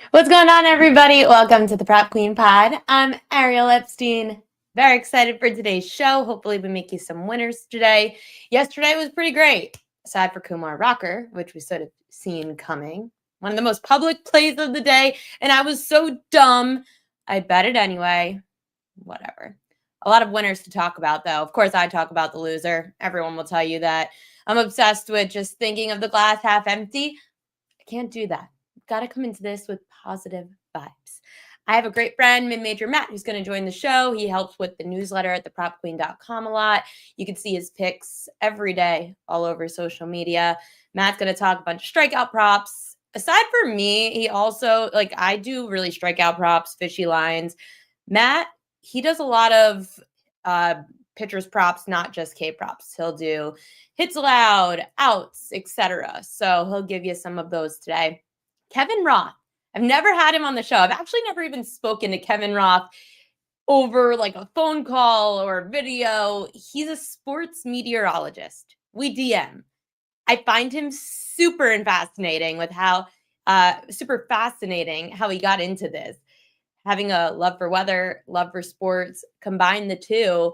What's going on, everybody? Welcome to the Prop Queen Pod. I'm Ariel Epstein. Very excited for today's show. Hopefully, we make you some winners today. Yesterday was pretty great, aside for Kumar Rocker, which we sort of seen coming. One of the most public plays of the day, and I was so dumb. I bet it anyway. Whatever. A lot of winners to talk about, though. Of course, I talk about the loser. Everyone will tell you that. I'm obsessed with just thinking of the glass half empty. I can't do that. Got to come into this with positive vibes. I have a great friend, Mid-Major Matt, who's going to join the show. He helps with the newsletter at thepropqueen.com a lot. You can see his picks every day all over social media. Matt's going to talk a bunch of strikeout props. Aside from me, he also, I do really strikeout props, fishy lines. Matt, he does a lot of pitchers props, not just K props. He'll do hits allowed, outs, etc. So he'll give you some of those today. Kevin Roth. I've never had him on the show. I've actually never even spoken to Kevin Roth over like a phone call or video. He's a sports meteorologist. We DM. I find him super fascinating with how he got into this. Having a love for weather, love for sports, combine the two.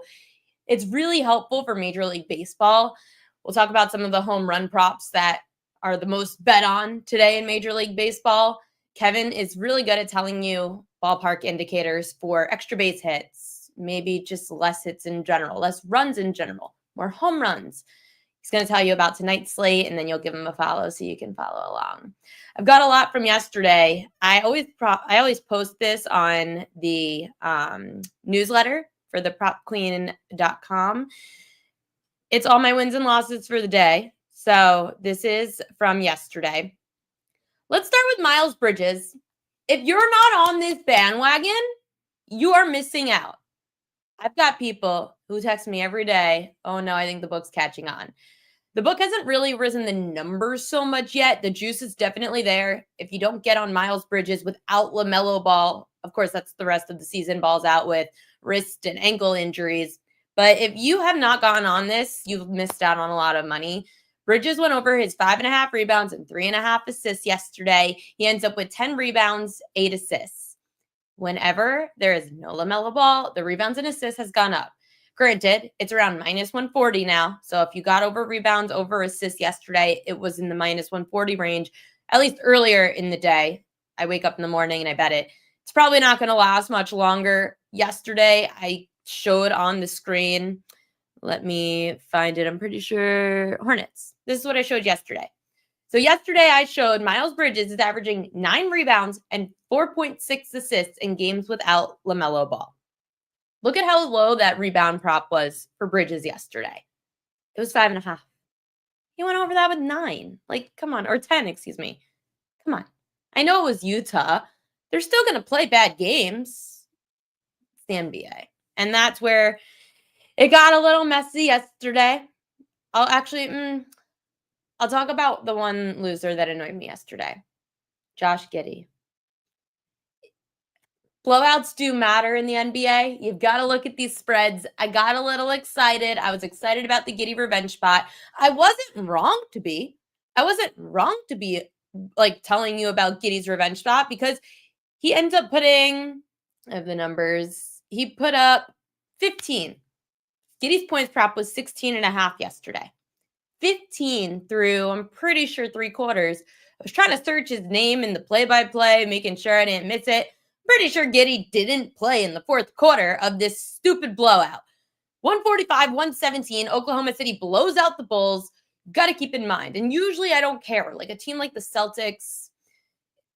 It's really helpful for Major League Baseball. We'll talk about some of the home run props that are the most bet on today in Major League Baseball. Kevin is really good at telling you ballpark indicators for extra base hits, maybe just less hits in general, less runs in general, more home runs. He's going to tell you about tonight's slate, and then you'll give him a follow so you can follow along. I've got a lot from yesterday. I always post this on the newsletter for the propqueen.com. It's all my wins and losses for the day. So this is from yesterday. Let's start with Miles Bridges. If you're not on this bandwagon, you are missing out. I've got people who text me every day, oh no, I think the book's catching on. The book hasn't really risen the numbers so much yet. The juice is definitely there. If you don't get on Miles Bridges without LaMelo Ball, of course, that's the rest of the season. Ball's out with wrist and ankle injuries. But if you have not gone on this, you've missed out on a lot of money. Bridges went over his 5.5 rebounds and 3.5 assists yesterday. He ends up with 10 rebounds, 8 assists. Whenever there is no LaMelo Ball, the rebounds and assists has gone up. Granted, it's around minus 140 now. So if you got over rebounds, over assists yesterday, it was in the minus 140 range, at least earlier in the day. I wake up in the morning and I bet it. It's probably not going to last much longer. Yesterday, I showed on the screen. Let me find it. I'm pretty sure Hornets. This is what I showed yesterday. So yesterday I showed Miles Bridges is averaging 9 rebounds and 4.6 assists in games without LaMelo Ball. Look at how low that rebound prop was for Bridges yesterday. It was 5.5. He went over that with 9. Come on. Or 10, excuse me. Come on. I know it was Utah. They're still going to play bad games. It's the NBA. And that's where it got a little messy yesterday. I'll talk about the one loser that annoyed me yesterday. Josh Giddey. Blowouts do matter in the NBA. You've got to look at these spreads. I got a little excited. I was excited about the Giddey revenge spot. I wasn't wrong to be. Telling you about Giddey's revenge spot because he ends up putting, I have the numbers, he put up 15. Giddey's points prop was 16.5 yesterday. 15 through, I'm pretty sure, 3 quarters. I was trying to search his name in the play-by-play, making sure I didn't miss it. Pretty sure Giddey didn't play in the 4th quarter of this stupid blowout. 145-117, Oklahoma City blows out the Bulls. Got to keep in mind. And usually I don't care. Like a team like the Celtics,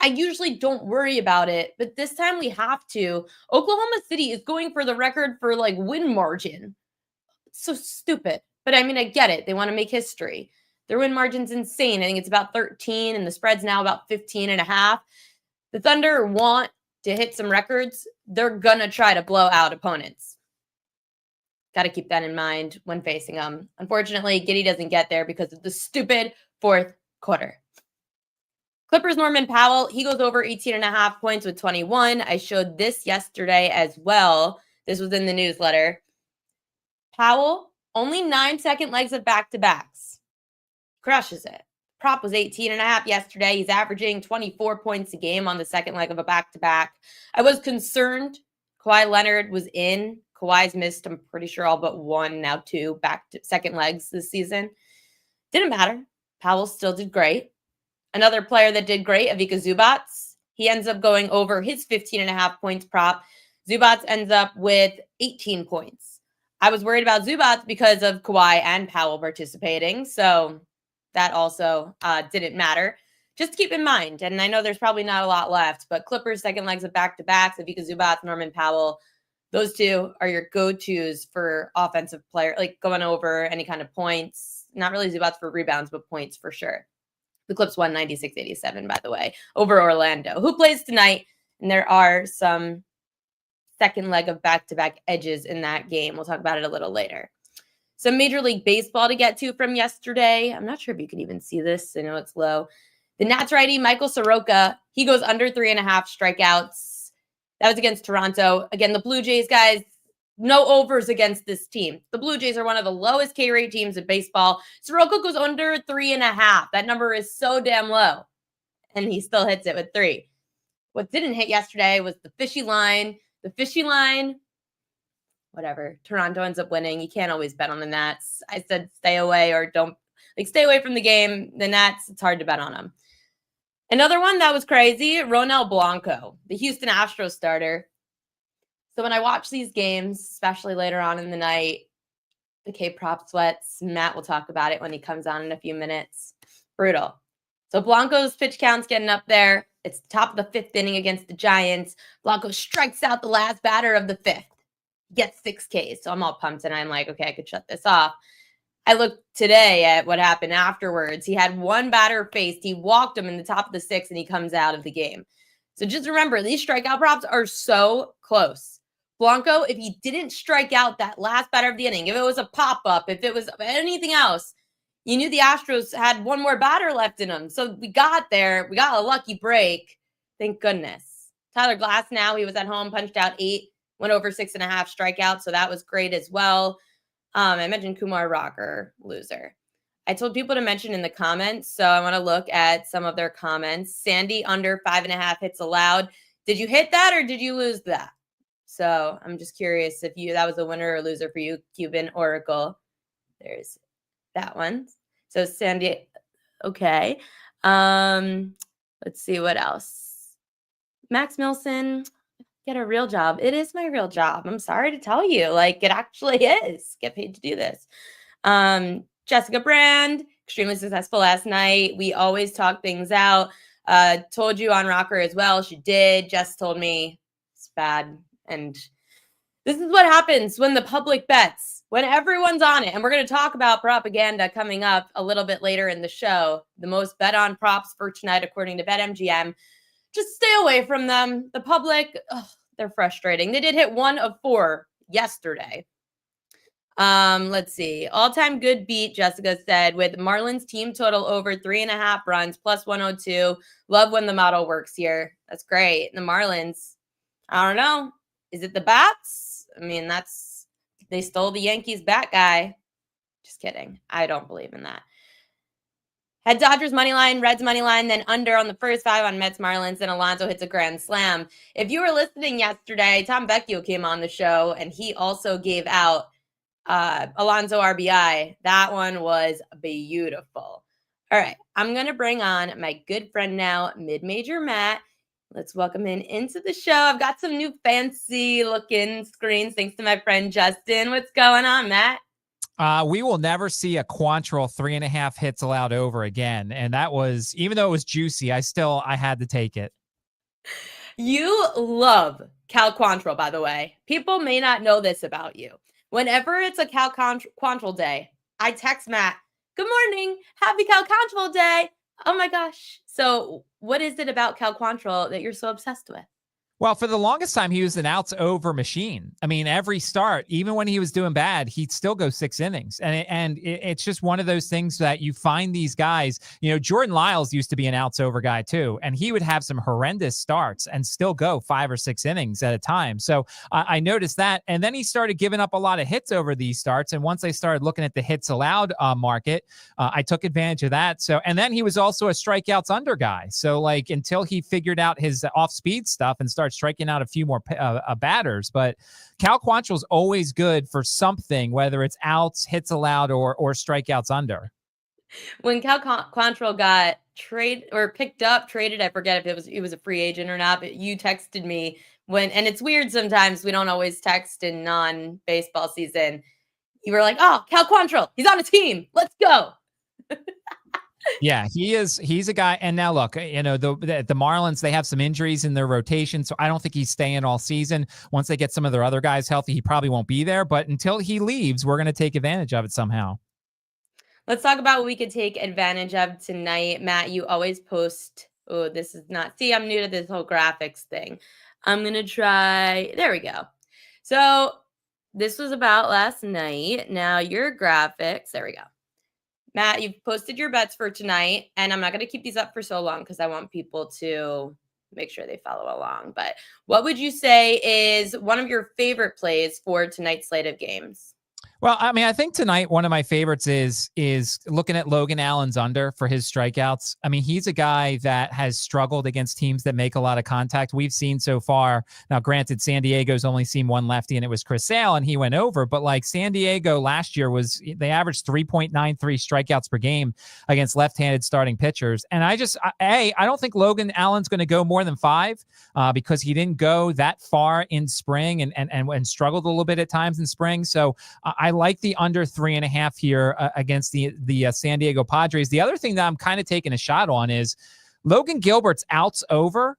I usually don't worry about it. But this time we have to. Oklahoma City is going for the record for win margin. It's so stupid. But I mean, I get it. They want to make history. Their win margin's insane. I think it's about 13 and the spread's now about 15.5. The Thunder want to hit some records. They're going to try to blow out opponents. Got to keep that in mind when facing them. Unfortunately, Giddey doesn't get there because of the stupid 4th quarter. Clippers Norman Powell, he goes over 18.5 points with 21. I showed this yesterday as well. This was in the newsletter. Powell, only 9-second legs of back-to-backs. Crushes it. prop was 18.5 yesterday. He's averaging 24 points a game on the second leg of a back-to-back. I was concerned Kawhi Leonard was in. Kawhi's missed, I'm pretty sure, all but one, now two second legs this season. Didn't matter. Powell still did great. Another player that did great, Ivica Zubac. He ends up going over his 15.5 points prop. Zubac ends up with 18 points. I was worried about Zubac because of Kawhi and Powell participating, so that also didn't matter. Just keep in mind, and I know there's probably not a lot left, but Clippers second legs of back-to-backs, Ivica Zubac, Norman Powell, those two are your go-tos for offensive player, like going over any kind of points. Not really Zubac for rebounds, but points for sure. The Clips won 96-87, by the way, over Orlando, who plays tonight. And there are some second leg of back-to-back edges in that game. We'll talk about it a little later. Some Major League Baseball to get to from yesterday. I'm not sure if you can even see this. I know it's low. The Nats righty, Michael Soroka, he goes under 3.5 strikeouts. That was against Toronto. Again, the Blue Jays, guys, no overs against this team. The Blue Jays are one of the lowest K rate teams in baseball. Soroka goes under 3.5. That number is so damn low. And he still hits it with 3. What didn't hit yesterday was the fishy line. The fishy line, whatever. Toronto ends up winning. You can't always bet on the Nats. I said stay away or don't. Stay away from the game. The Nats, it's hard to bet on them. Another one that was crazy, Ronel Blanco, the Houston Astros starter. So when I watch these games, especially later on in the night, the K-prop sweats, Matt will talk about it when he comes on in a few minutes. Brutal. So Blanco's pitch count's getting up there. It's the top of the 5th inning against the Giants. Blanco strikes out the last batter of the 5th. Gets 6 Ks. So I'm all pumped and I'm like, okay, I could shut this off. I looked today at what happened afterwards. He had one batter faced. He walked him in the top of the 6th and he comes out of the game. So just remember, these strikeout props are so close. Blanco, if he didn't strike out that last batter of the inning, if it was a pop-up, if it was anything else, you knew the Astros had one more batter left in them. So we got there. We got a lucky break. Thank goodness. Tyler Glasnow, he was at home, punched out 8, went over 6.5 strikeouts. So that was great as well. I mentioned Kumar Rocker, loser. I told people to mention in the comments, so I want to look at some of their comments. Sandy, under 5.5 hits allowed. Did you hit that or did you lose that? So I'm just curious if that was a winner or loser for you, Cuban Oracle. There's that one. So Sandy, okay. Let's see what else. Max Milson, get a real job. It is my real job. I'm sorry to tell you. Like, it actually is. Get paid to do this. Jessica Brand, extremely successful last night. We always talk things out. Told you on Rocker as well. She did. Jess told me it's bad. And this is what happens when the public bets, when everyone's on it. And we're going to talk about propaganda coming up a little bit later in the show. The most bet on props for tonight, according to BetMGM. Just stay away from them. The public, they're frustrating. They did hit 1 of 4 yesterday. Let's see. All-time good beat, Jessica said, with Marlins team total over 3.5 runs, plus 102. Love when the model works here. That's great. The Marlins, I don't know. Is it the bats? I mean, they stole the Yankees bat guy. Just kidding. I don't believe in that. Had Dodgers money line, Reds money line, then under on the first 5 on Mets Marlins, and Alonso hits a grand slam. If you were listening yesterday, Tom Vecchio came on the show, and he also gave out Alonso RBI. That one was beautiful. All right, I'm going to bring on my good friend now, Mid-Major Matt. Let's welcome him into the show. I've got some new fancy looking screens thanks to my friend Justin. What's going on, Matt? We will never see a Quantrill 3.5 hits allowed over again. And that was, even though it was juicy, I had to take it. You love Cal Quantrill, by the way. People may not know this about you. Whenever it's a Cal Quantrill day, I text Matt, good morning, happy Cal Quantrill day. Oh my gosh. So what is it about Cal Quantrill that you're so obsessed with? Well, for the longest time, he was an outs over machine. I mean, every start, even when he was doing bad, he'd still go 6 innings. It's just one of those things that you find these guys, Jordan Lyles used to be an outs over guy too, and he would have some horrendous starts and still go 5 or 6 innings at a time. So I noticed that. And then he started giving up a lot of hits over these starts. And once I started looking at the hits allowed market, I took advantage of that. So, and then he was also a strikeouts under guy. So like until he figured out his off speed stuff and started striking out a few more batters. But Cal Quantrill's always good for something, whether it's outs, hits allowed, or strikeouts under. When Cal Quantrill got picked up, traded, I forget if it was a free agent or not, but you texted me and it's weird sometimes we don't always text in non-baseball season. You were like, oh, Cal Quantrill, he's on a team. Let's go. Yeah, he's a guy. And now look, the Marlins, they have some injuries in their rotation, so I don't think he's staying all season. Once they get some of their other guys healthy, he probably won't be there. But until he leaves, we're going to take advantage of it somehow. Let's talk about what we could take advantage of tonight. Matt, you always post. Oh, this is not. See, I'm new to this whole graphics thing. I'm going to try. There we go. So this was about last night. Now your graphics. There we go. Matt, you've posted your bets for tonight, and I'm not going to keep these up for so long because I want people to make sure they follow along. But what would you say is one of your favorite plays for tonight's slate of games? Well, I mean, I think tonight one of my favorites is looking at Logan Allen's under for his strikeouts. I mean, he's a guy that has struggled against teams that make a lot of contact. We've seen so far. Now, granted, San Diego's only seen one lefty, and it was Chris Sale, and he went over. But like San Diego last year they averaged 3.93 strikeouts per game against left-handed starting pitchers. And I don't think Logan Allen's going to go more than 5 because he didn't go that far in spring and struggled a little bit at times in spring. So I like the under 3.5 here against the San Diego Padres. The other thing that I'm kind of taking a shot on is Logan Gilbert's outs over.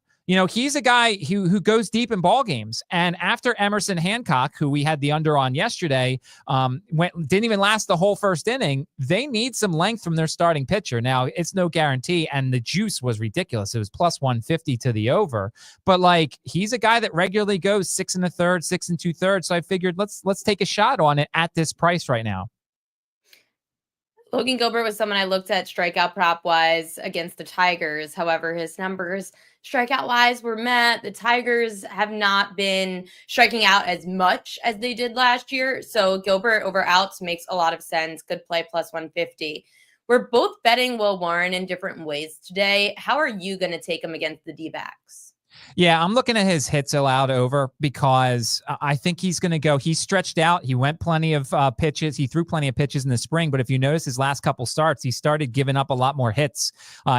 He's a guy who goes deep in ball games. And after Emerson Hancock, who we had the under on yesterday, didn't even last the whole first inning, they need some length from their starting pitcher. Now, it's no guarantee, and the juice was ridiculous. It was plus 150 to the over. But like, he's a guy that regularly goes 6 1/3, 6 2/3. So I figured let's take a shot on it at this price right now. Logan Gilbert was someone I looked at strikeout prop wise against the Tigers. However, his numbers strikeout wise were met. The Tigers have not been striking out as much as they did last year. So Gilbert over outs makes a lot of sense. Good play plus 150. We're both betting Will Warren in different ways today. How are you going to take him against the D-backs? Yeah, I'm looking at his hits allowed over because I think he's going to go. He stretched out. He went plenty of pitches. He threw plenty of pitches in the spring. But if you notice his last couple starts, he started giving up a lot more hits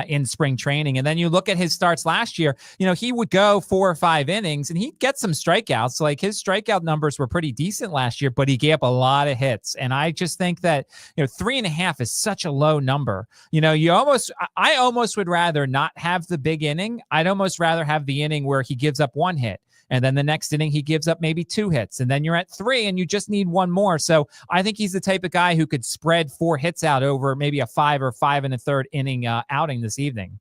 in spring training. And then you look at his starts last year, he would go 4 or 5 innings and he'd get some strikeouts. Like his strikeout numbers were pretty decent last year, but he gave up a lot of hits. And I just think that, 3.5 is such a low number. I almost would rather not have the big inning. I'd almost rather have the inning where he gives up 1 hit. And then the next inning, he gives up maybe 2 hits. And then you're at 3 and you just need 1 more. So I think he's the type of guy who could spread 4 hits out over maybe a 5 or 5 1/3 inning outing this evening.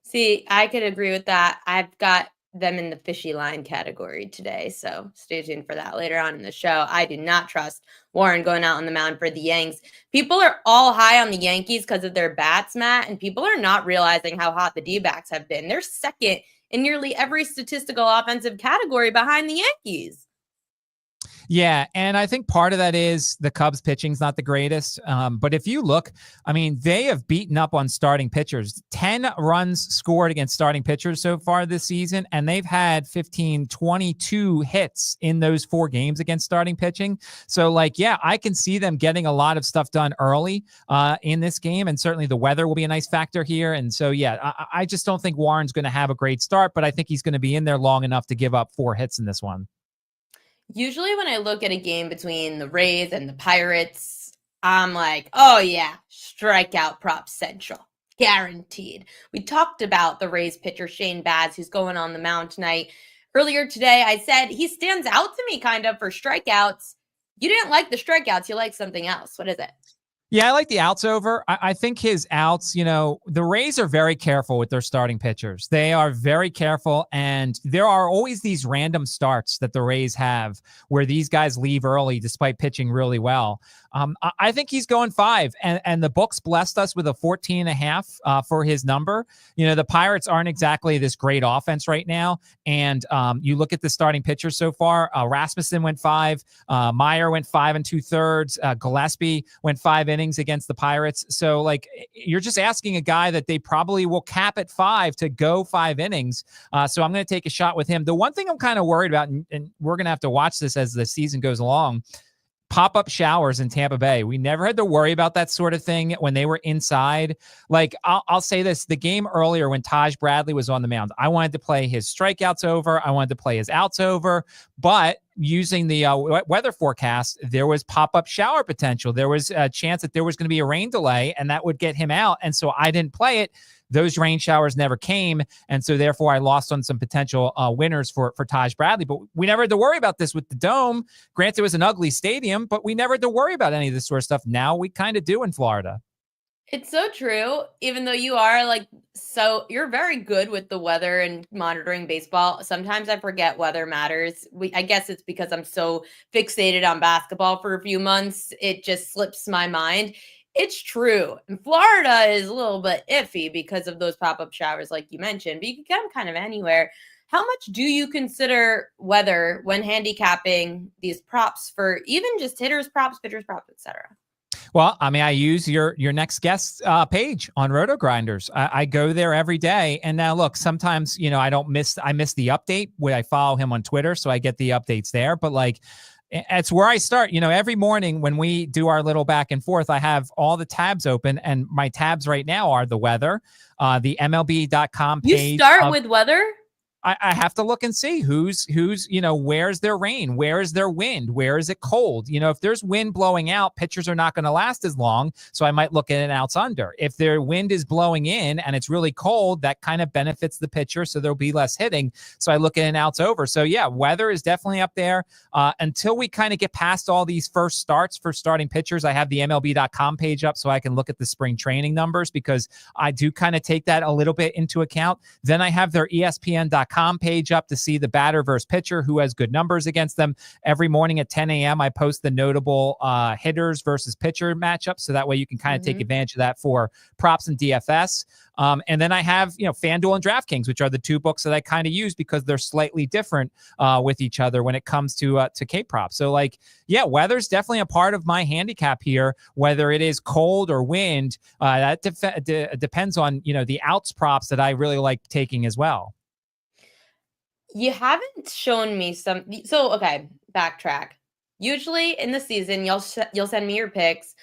See, I could agree with that. I've got them in the fishy line category today. So stay tuned for that later on in the show. I do not trust Warren going out on the mound for the Yanks. People are all high on the Yankees because of their bats, Matt, and people are not realizing how hot the D-backs have been. They're second in nearly every statistical offensive category behind the Yankees. Yeah, and I think part of that is the Cubs pitching's not the greatest. But if you look, I mean, they have beaten up on starting pitchers. 10 runs scored against starting pitchers so far this season, and they've had 22 hits in those 4 games against starting pitching. So, I can see them getting a lot of stuff done early in this game, and certainly the weather will be a nice factor here. And so, I just don't think Warren's going to have a great start, but I think he's going to be in there long enough to give up 4 hits in this one. Usually when I look at a game between the Rays and the Pirates, I'm like, oh yeah, strikeout prop central. Guaranteed. We talked about the Rays pitcher Shane Baz, who's going on the mound tonight. Earlier today, I said he stands out to me kind of for strikeouts. You didn't like the strikeouts. You like something else. What is it? Yeah, I like the outs over. I think his outs, the Rays are very careful with their starting pitchers. They are very careful, and there are always these random starts that the Rays have where these guys leave early despite pitching really well. I think he's going 5, and the books blessed us with a 14.5 for his number. The Pirates aren't exactly this great offense right now, and you look at the starting pitchers so far. Rasmussen went 5, Meyer went 5 2/3, Gillespie went 5 innings against the Pirates. So, like, you're just asking a guy that they probably will cap at 5 to go 5 innings. So I'm going to take a shot with him. The one thing I'm kind of worried about, and we're going to have to watch this as the season goes along, pop-up showers in Tampa Bay. We never had to worry about that sort of thing when they were inside. Like, I'll say this, the game earlier when Taj Bradley was on the mound, I wanted to play his strikeouts over. I wanted to play his outs over, but using the weather forecast, there was pop-up shower potential. There was a chance that there was going to be a rain delay and that would get him out. And so I didn't play it. Those rain showers never came. And so therefore I lost on some potential winners for Taj Bradley. But we never had to worry about this with the Dome. Granted, it was an ugly stadium, but we never had to worry about any of this sort of stuff. Now we kind of do in Florida. It's so true. Even though you are you're very good with the weather and monitoring baseball. Sometimes I forget weather matters. I guess it's because I'm so fixated on basketball for a few months. It just slips my mind. It's true. And Florida is a little bit iffy because of those pop-up showers, like you mentioned, but you can get them kind of anywhere. How much do you consider weather when handicapping these props for even just hitters props, pitchers props, etc.? Well, I mean, I use your next guest page on Roto Grinders. I go there every day. And now look, sometimes, I miss the update when I follow him on Twitter. So I get the updates there. But like, it's where I start. Every morning when we do our little back and forth, I have all the tabs open, and my tabs right now are the weather, the MLB.com page. You start with weather? I have to look and see who's, where's their rain? Where is their wind? Where is it cold? If there's wind blowing out, pitchers are not going to last as long. So I might look at an outs under. If their wind is blowing in and it's really cold, that kind of benefits the pitcher. So there'll be less hitting. So I look at an outs over. So yeah, weather is definitely up there. Until we kind of get past all these first starts for starting pitchers, I have the MLB.com page up so I can look at the spring training numbers, because I do kind of take that a little bit into account. Then I have their ESPN.com page up to see the batter versus pitcher who has good numbers against them. Every morning at 10 a.m. I post the notable hitters versus pitcher matchup, so that way you can kind of take advantage of that for props and DFS. And then I have, FanDuel and DraftKings, which are the two books that I kind of use because they're slightly different with each other when it comes to K-prop. So weather's definitely a part of my handicap here, whether it is cold or wind. That depends on, the outs props that I really like taking as well. You haven't shown me some. So, okay, backtrack. Usually in the season, you'll send me your picks,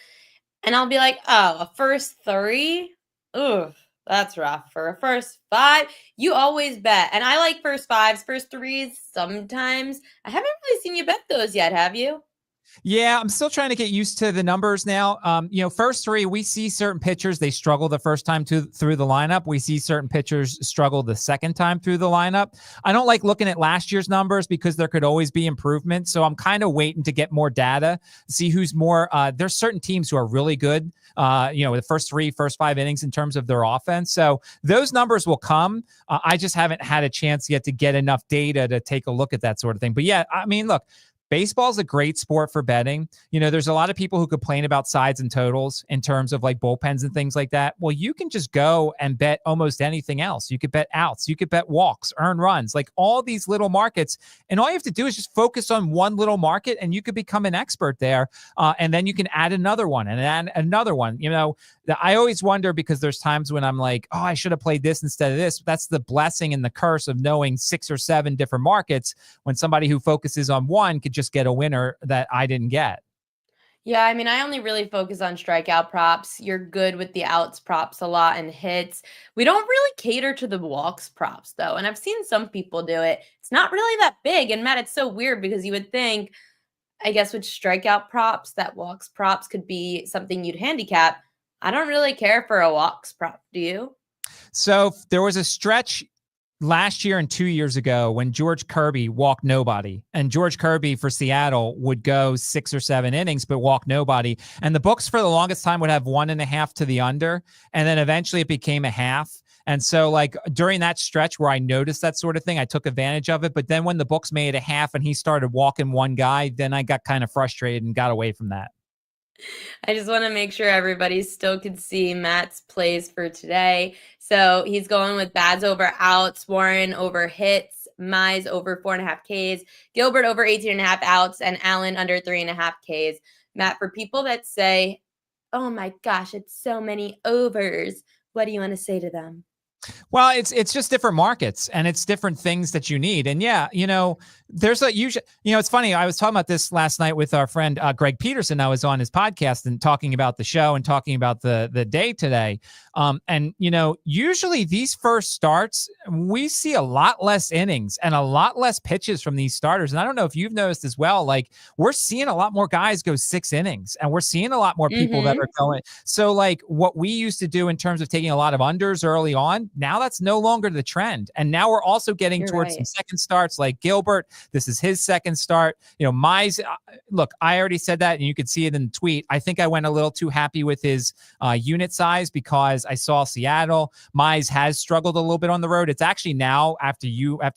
and I'll be like, oh, a first 3? Ooh, that's rough. For a first 5, you always bet. And I like first 5s, first 3s sometimes. I haven't really seen you bet those yet, have you? Yeah, I'm still trying to get used to the numbers now. First 3, we see certain pitchers, they struggle the first time through the lineup. We see certain pitchers struggle the second time through the lineup. I don't like looking at last year's numbers because there could always be improvement. So I'm kind of waiting to get more data, see who's more. There's certain teams who are really good, the first 5 innings in terms of their offense. So those numbers will come. I just haven't had a chance yet to get enough data to take a look at that sort of thing. But yeah, I mean, look, baseball is a great sport for betting. There's a lot of people who complain about sides and totals in terms of like bullpens and things like that. Well, you can just go and bet almost anything else. You could bet outs, you could bet walks, earn runs, like all these little markets. And all you have to do is just focus on one little market and you could become an expert there. And then you can add another one and add another one. I always wonder, because there's times when I'm like, oh, I should have played this instead of this. That's the blessing and the curse of knowing 6 or 7 different markets, when somebody who focuses on one could just get a winner that I didn't get. Yeah, I mean, I only really focus on strikeout props. You're good with the outs props a lot and hits. We don't really cater to the walks props, though. And I've seen some people do it. It's not really that big. And Matt, it's so weird because you would think, I guess, with strikeout props, that walks props could be something you'd handicap. I don't really care for a walks prop. Do you? So there was a stretch last year and 2 years ago when George Kirby walked nobody, and George Kirby for Seattle would go 6 or 7 innings but walk nobody, and the books for the longest time would have 1.5 to the under, and then eventually it became a half. And so like during that stretch where I noticed that sort of thing, I took advantage of it. But then when the books made a half and he started walking one guy, then I got kind of frustrated and got away from that. I just want to make sure everybody still can see Matt's plays for today. So he's going with Bads over outs, Warren over hits, Mize over 4.5 Ks, Gilbert over 18.5 outs, and Allen under 3.5 Ks. Matt, for people that say, oh my gosh, it's so many overs, what do you want to say to them? Well, it's just different markets and it's different things that you need. And yeah, there's a usually, it's funny. I was talking about this last night with our friend Greg Peterson. I was on his podcast and talking about the show and talking about the day today. And usually these first starts, we see a lot less innings and a lot less pitches from these starters. And I don't know if you've noticed as well, like we're seeing a lot more guys go 6 innings and we're seeing a lot more people that are going. So like what we used to do in terms of taking a lot of unders early on, now that's no longer the trend. And now we're also getting towards some second starts like Gilbert. This is his second start. Mize, look, I already said that and you could see it in the tweet. I think I went a little too happy with his unit size because I saw Seattle. Mize has struggled a little bit on the road. It's actually now after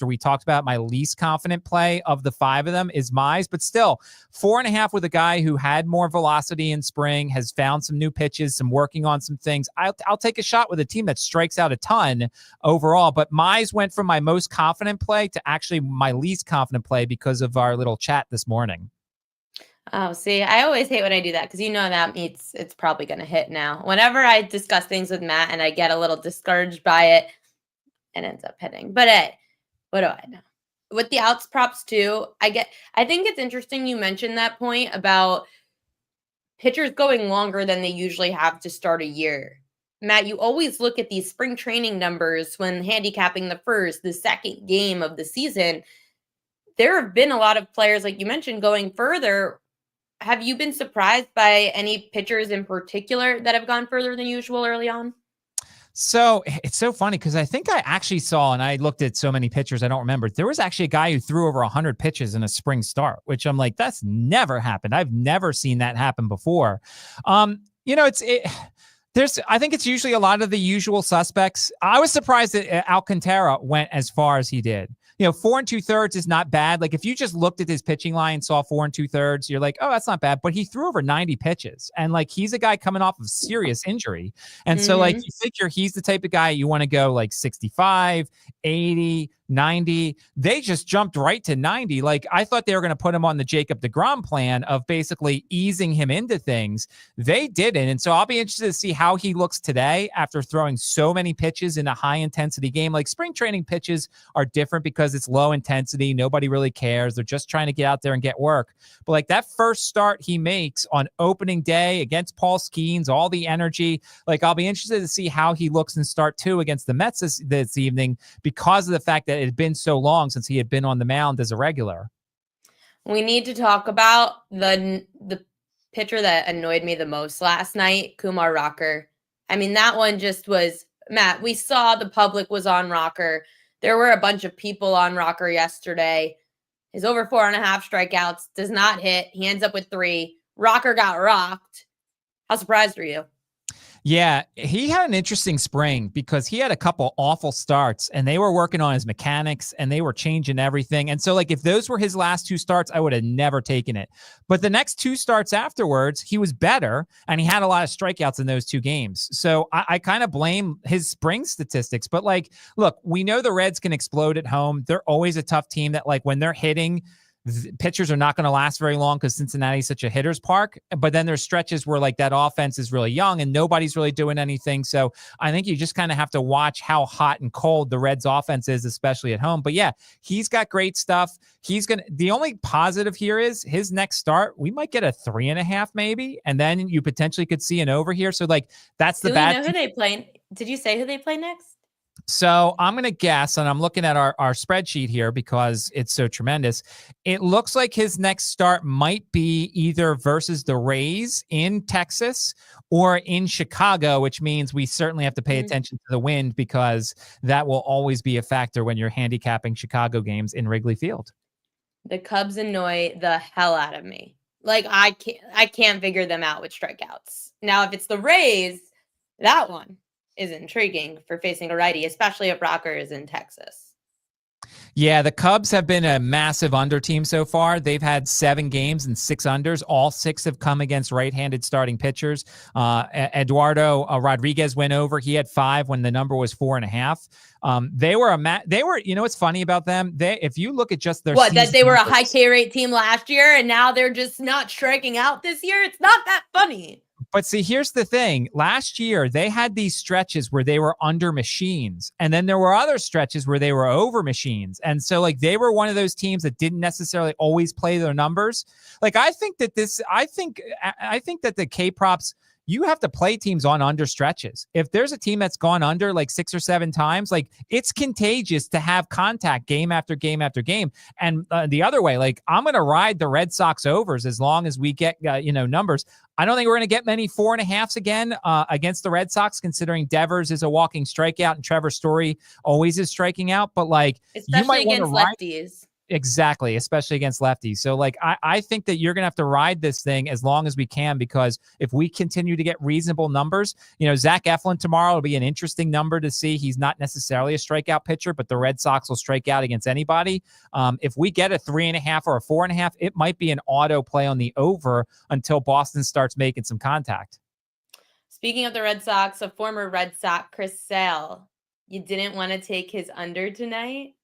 we talked about my least confident play of the 5 of them is Mize, but still 4.5 with a guy who had more velocity in spring, has found some new pitches, some working on some things. I'll take a shot with a team that strikes out a ton overall, but Mize went from my most confident play to actually my least confident play because of our little chat this morning. Oh, see, I always hate when I do that because that means it's probably going to hit now. Whenever I discuss things with Matt and I get a little discouraged by it, it ends up hitting. But hey, what do I know? With the outs props too, I think it's interesting you mentioned that point about pitchers going longer than they usually have to start a year. Matt, you always look at these spring training numbers when handicapping the first, the second game of the season. There have been a lot of players, like you mentioned, going further. Have you been surprised by any pitchers in particular that have gone further than usual early on? So it's so funny because I think I actually saw, and I looked at so many pitchers, I don't remember. There was actually a guy who threw over 100 pitches in a spring start, which I'm like, that's never happened. I've never seen that happen before. I think it's usually a lot of the usual suspects. I was surprised that Alcantara went as far as he did. 4 2/3 is not bad. Like if you just looked at his pitching line and saw 4 2/3, you're like, oh, that's not bad. But he threw over 90 pitches. And like, he's a guy coming off of serious injury. And so like, you figure he's the type of guy you want to go like 65, 80, 90. They just jumped right to 90. Like I thought they were going to put him on the Jacob deGrom plan of basically easing him into things. They didn't. And so I'll be interested to see how he looks today after throwing so many pitches in a high intensity game. Like spring training pitches are different because it's low intensity. Nobody really cares. They're just trying to get out there and get work. But like that first start he makes on opening day against Paul Skeens, all the energy, like I'll be interested to see how he looks in start 2 against the Mets this evening because of the fact that it had been so long since he had been on the mound as a regular. We need to talk about the pitcher that annoyed me the most last night, Kumar Rocker. I mean, that one just was, Matt, we saw the public was on Rocker. There were a bunch of people on Rocker yesterday. His over 4.5 strikeouts does not hit. He ends up with 3. Rocker got rocked. How surprised are you? Yeah, he had an interesting spring because he had a couple awful starts and they were working on his mechanics and they were changing everything. And so like if those were his last 2 starts, I would have never taken it. But the next 2 starts afterwards, he was better and he had a lot of strikeouts in those 2 games. So I kind of blame his spring statistics. But like, look, we know the Reds can explode at home. They're always a tough team that like when they're hitting, pitchers are not going to last very long because Cincinnati is such a hitter's park. But then there's stretches where like that offense is really young and nobody's really doing anything. So I think you just kind of have to watch how hot and cold the Reds offense is, especially at home. But yeah, he's got great stuff. The only positive here is his next start, we might get a 3.5 maybe. And then you potentially could see an over here. So like that's the bad. Do we know who they play? Did you say who they play next? So I'm going to guess, and I'm looking at our spreadsheet here because it's so tremendous. It looks like his next start might be either versus the Rays in Texas or in Chicago, which means we certainly have to pay attention to the wind because that will always be a factor when you're handicapping Chicago games in Wrigley Field. The Cubs annoy the hell out of me. Like I can't figure them out with strikeouts. Now, if it's the Rays, that one is intriguing for facing a righty, especially if Rocker is in Texas. Yeah, the Cubs have been a massive under team so far. They've had 7 games and 6 unders. All 6 have come against right-handed starting pitchers. Eduardo Rodriguez went over. He had 5 when the number was 4.5. They were. You know what's funny about them? If you look at just their that they were a high K rate team last year and now they're just not striking out this year. It's not that funny. But see, here's the thing. Last year, they had these stretches where they were under machines. And then there were other stretches where they were over machines. And so, like, they were one of those teams that didn't necessarily always play their numbers. Like, I think that the K-props, you have to play teams on under stretches. If there's a team that's gone under like 6 or 7 times, like it's contagious to have contact game after game after game. And the other way, like I'm going to ride the Red Sox overs as long as we get, numbers. I don't think we're going to get many 4.5s again against the Red Sox, considering Devers is a walking strikeout and Trevor Story always is striking out. But like, especially you might against lefties. Exactly, especially against lefties. So, like, I think that you're going to have to ride this thing as long as we can, because if we continue to get reasonable numbers, Zach Eflin tomorrow will be an interesting number to see. He's not necessarily a strikeout pitcher, but the Red Sox will strike out against anybody. If we get a 3.5 or a 4.5, it might be an auto play on the over until Boston starts making some contact. Speaking of the Red Sox, a former Red Sox, Chris Sale, you didn't want to take his under tonight?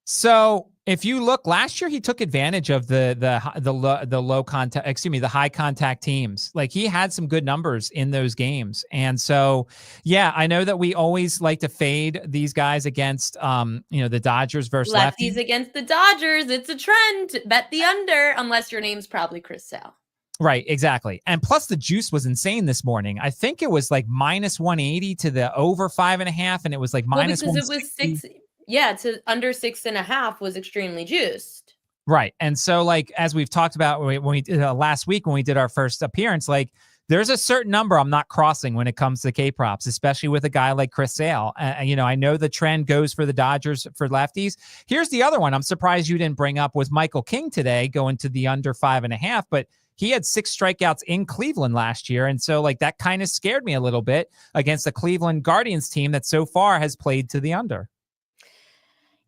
So if you look last year, he took advantage of the low contact, the high contact teams. Like he had some good numbers in those games. And so, yeah, I know that we always like to fade these guys against, the Dodgers versus lefties against the Dodgers. It's a trend. Bet the under, unless your name's probably Chris Sale. Right, exactly. And plus the juice was insane this morning. I think it was like minus 180 to the over 5.5. And it was like minus because it was 6. Yeah, to under 6.5 was extremely juiced. Right. And so, like, as we've talked about when we did last week, when we did our first appearance, like there's a certain number I'm not crossing when it comes to K-props, especially with a guy like Chris Sale. I know the trend goes for the Dodgers for lefties. Here's the other one I'm surprised you didn't bring up was Michael King today going to the under 5.5, but he had 6 strikeouts in Cleveland last year. And so, like, that kind of scared me a little bit against the Cleveland Guardians team that so far has played to the under.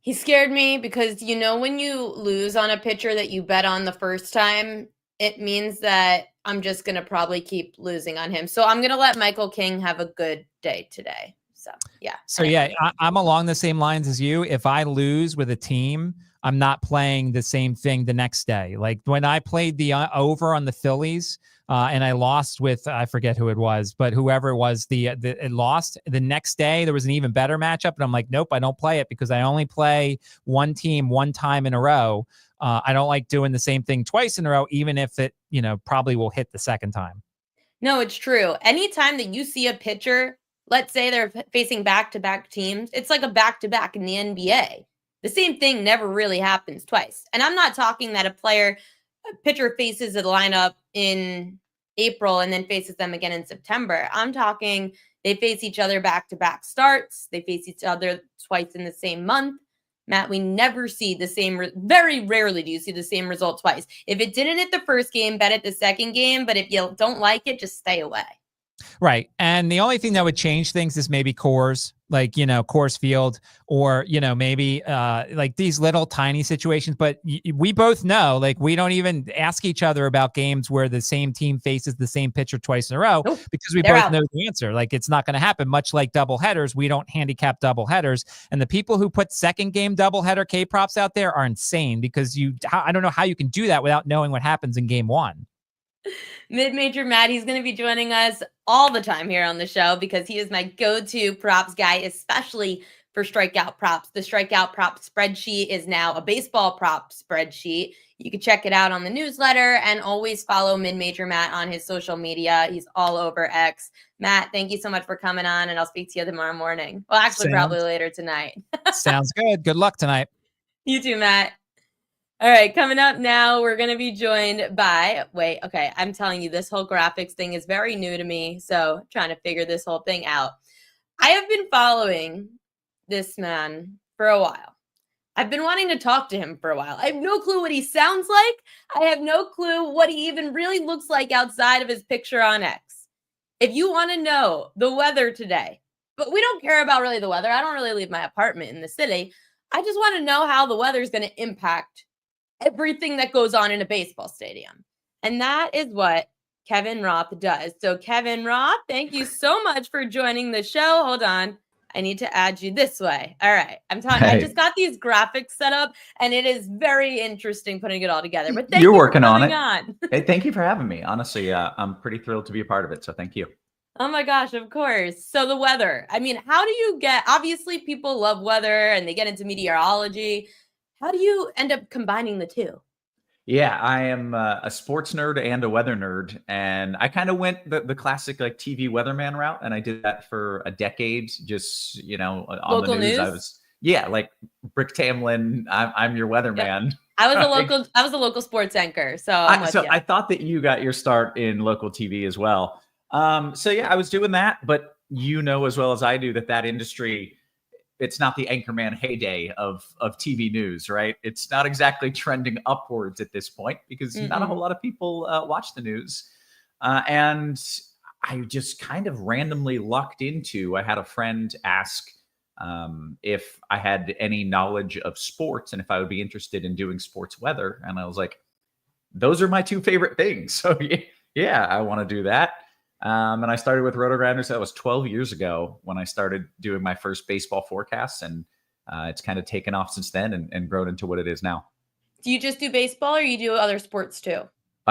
He scared me because, when you lose on a pitcher that you bet on the first time, it means that I'm just going to probably keep losing on him. So I'm going to let Michael King have a good day today. So, yeah. So, yeah, I'm along the same lines as you. If I lose with a team, I'm not playing the same thing the next day. Like when I played the over on the Phillies, and I lost with, I forget who it was, but whoever it was, it lost. The next day, there was an even better matchup. And I'm like, nope, I don't play it because I only play one team one time in a row. I don't like doing the same thing twice in a row, even if it, probably will hit the second time. No, it's true. Anytime that you see a pitcher, let's say they're facing back-to-back teams, it's like a back-to-back in the NBA. The same thing never really happens twice. And I'm not talking that a pitcher faces a lineup in April and then faces them again in September. I'm talking they face each other back-to-back starts. They face each other twice in the same month. Matt, we never see the same, very rarely do you see the same result twice. If it didn't hit the first game, bet it the second game. But if you don't like it, just stay away. Right. And the only thing that would change things is maybe Coors, like, Coors Field, or, maybe like these little tiny situations. But we both know, like, we don't even ask each other about games where the same team faces the same pitcher twice in a row because we both know the answer. Like, it's not going to happen. Much like doubleheaders, we don't handicap doubleheaders. And the people who put second game doubleheader K props out there are insane because I don't know how you can do that without knowing what happens in game one. Mid-Major Matt, he's going to be joining us all the time here on the show because he is my go-to props guy, especially for strikeout props. The strikeout prop spreadsheet is now a baseball prop spreadsheet. You can check it out on the newsletter, and always follow Mid-Major Matt on his social media. He's all over X. Matt, thank you so much for coming on, and I'll speak to you tomorrow morning. Well, actually, probably later tonight. Sounds good. Good luck tonight. You too, Matt. All right, coming up now, we're going to be joined by, okay, I'm telling you, this whole graphics thing is very new to me, so trying to figure this whole thing out. I have been following this man for a while. I've been wanting to talk to him for a while. I have no clue what he sounds like. I have no clue what he even really looks like outside of his picture on X. If you want to know the weather today, but we don't care about really the weather. I don't really leave my apartment in the city. I just want to know how the weather is going to impact everything that goes on in a baseball stadium. And that is what Kevin Roth does. So Kevin Roth, thank you so much for joining the show. Hold on. I need to add you this way. All right. I'm talking. Hey. I just got these graphics set up, and it is very interesting putting it all together. But thank You're you working for on coming it. on. Hey, thank you for having me. Honestly, I'm pretty thrilled to be a part of it. So thank you. Oh my gosh, of course. So the weather. I mean, how do you get, obviously people love weather and they get into meteorology. How do you end up combining the two? Yeah, I am a sports nerd and a weather nerd. And I kind of went the classic like TV weatherman route. And I did that for a decade, just, you know, on Local the news. news? Like Rick Tamlin, I'm your weatherman. I was a local sports anchor. So I thought that you got your start in local TV as well. So yeah, I was doing that, but you know as well as I do that industry, it's not the anchorman heyday of TV news, right? It's not exactly trending upwards at this point because not a whole lot of people watch the news. And I just kind of randomly lucked into, I had a friend ask if I had any knowledge of sports and if I would be interested in doing sports weather. And I was like, those are my two favorite things. So yeah, I want to do that. And I started with Roto-Grinders. That was 12 years ago when I started doing my first baseball forecasts. And it's kind of taken off since then and grown into what it is now. Do you just do baseball or you do other sports too?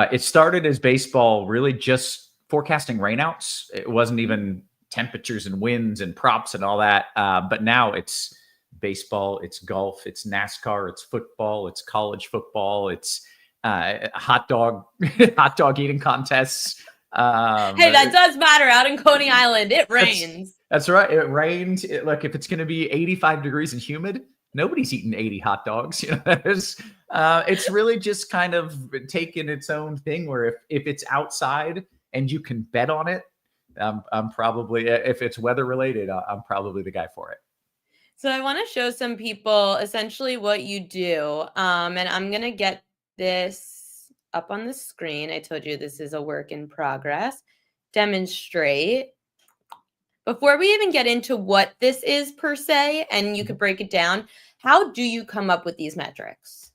It started as baseball, really just forecasting rainouts. It wasn't even temperatures and winds and props and all that. But now it's baseball, it's golf, it's NASCAR, it's football, it's college football, it's hot dog eating contests. Hey, that does matter out in Coney Island. It rains. That's right. It rained. Look, if it's going to be 85 degrees and humid, nobody's eating 80 hot dogs. You know, it's really just kind of taken its own thing where if it's outside and you can bet on it, I'm probably, if it's weather related, I'm probably the guy for it. So I want to show some people essentially what you do. And I'm going to get this up on the screen. I told you this is a work in progress. Demonstrate. Before we even get into what this is per se, and you could break it down, how do you come up with these metrics?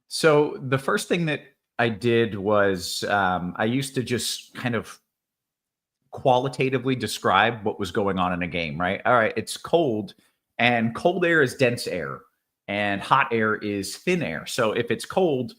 So the first thing that I did was I used to just kind of qualitatively describe what was going on in a game, right? All right, it's cold, and cold air is dense air, and hot air is thin air. So if it's cold,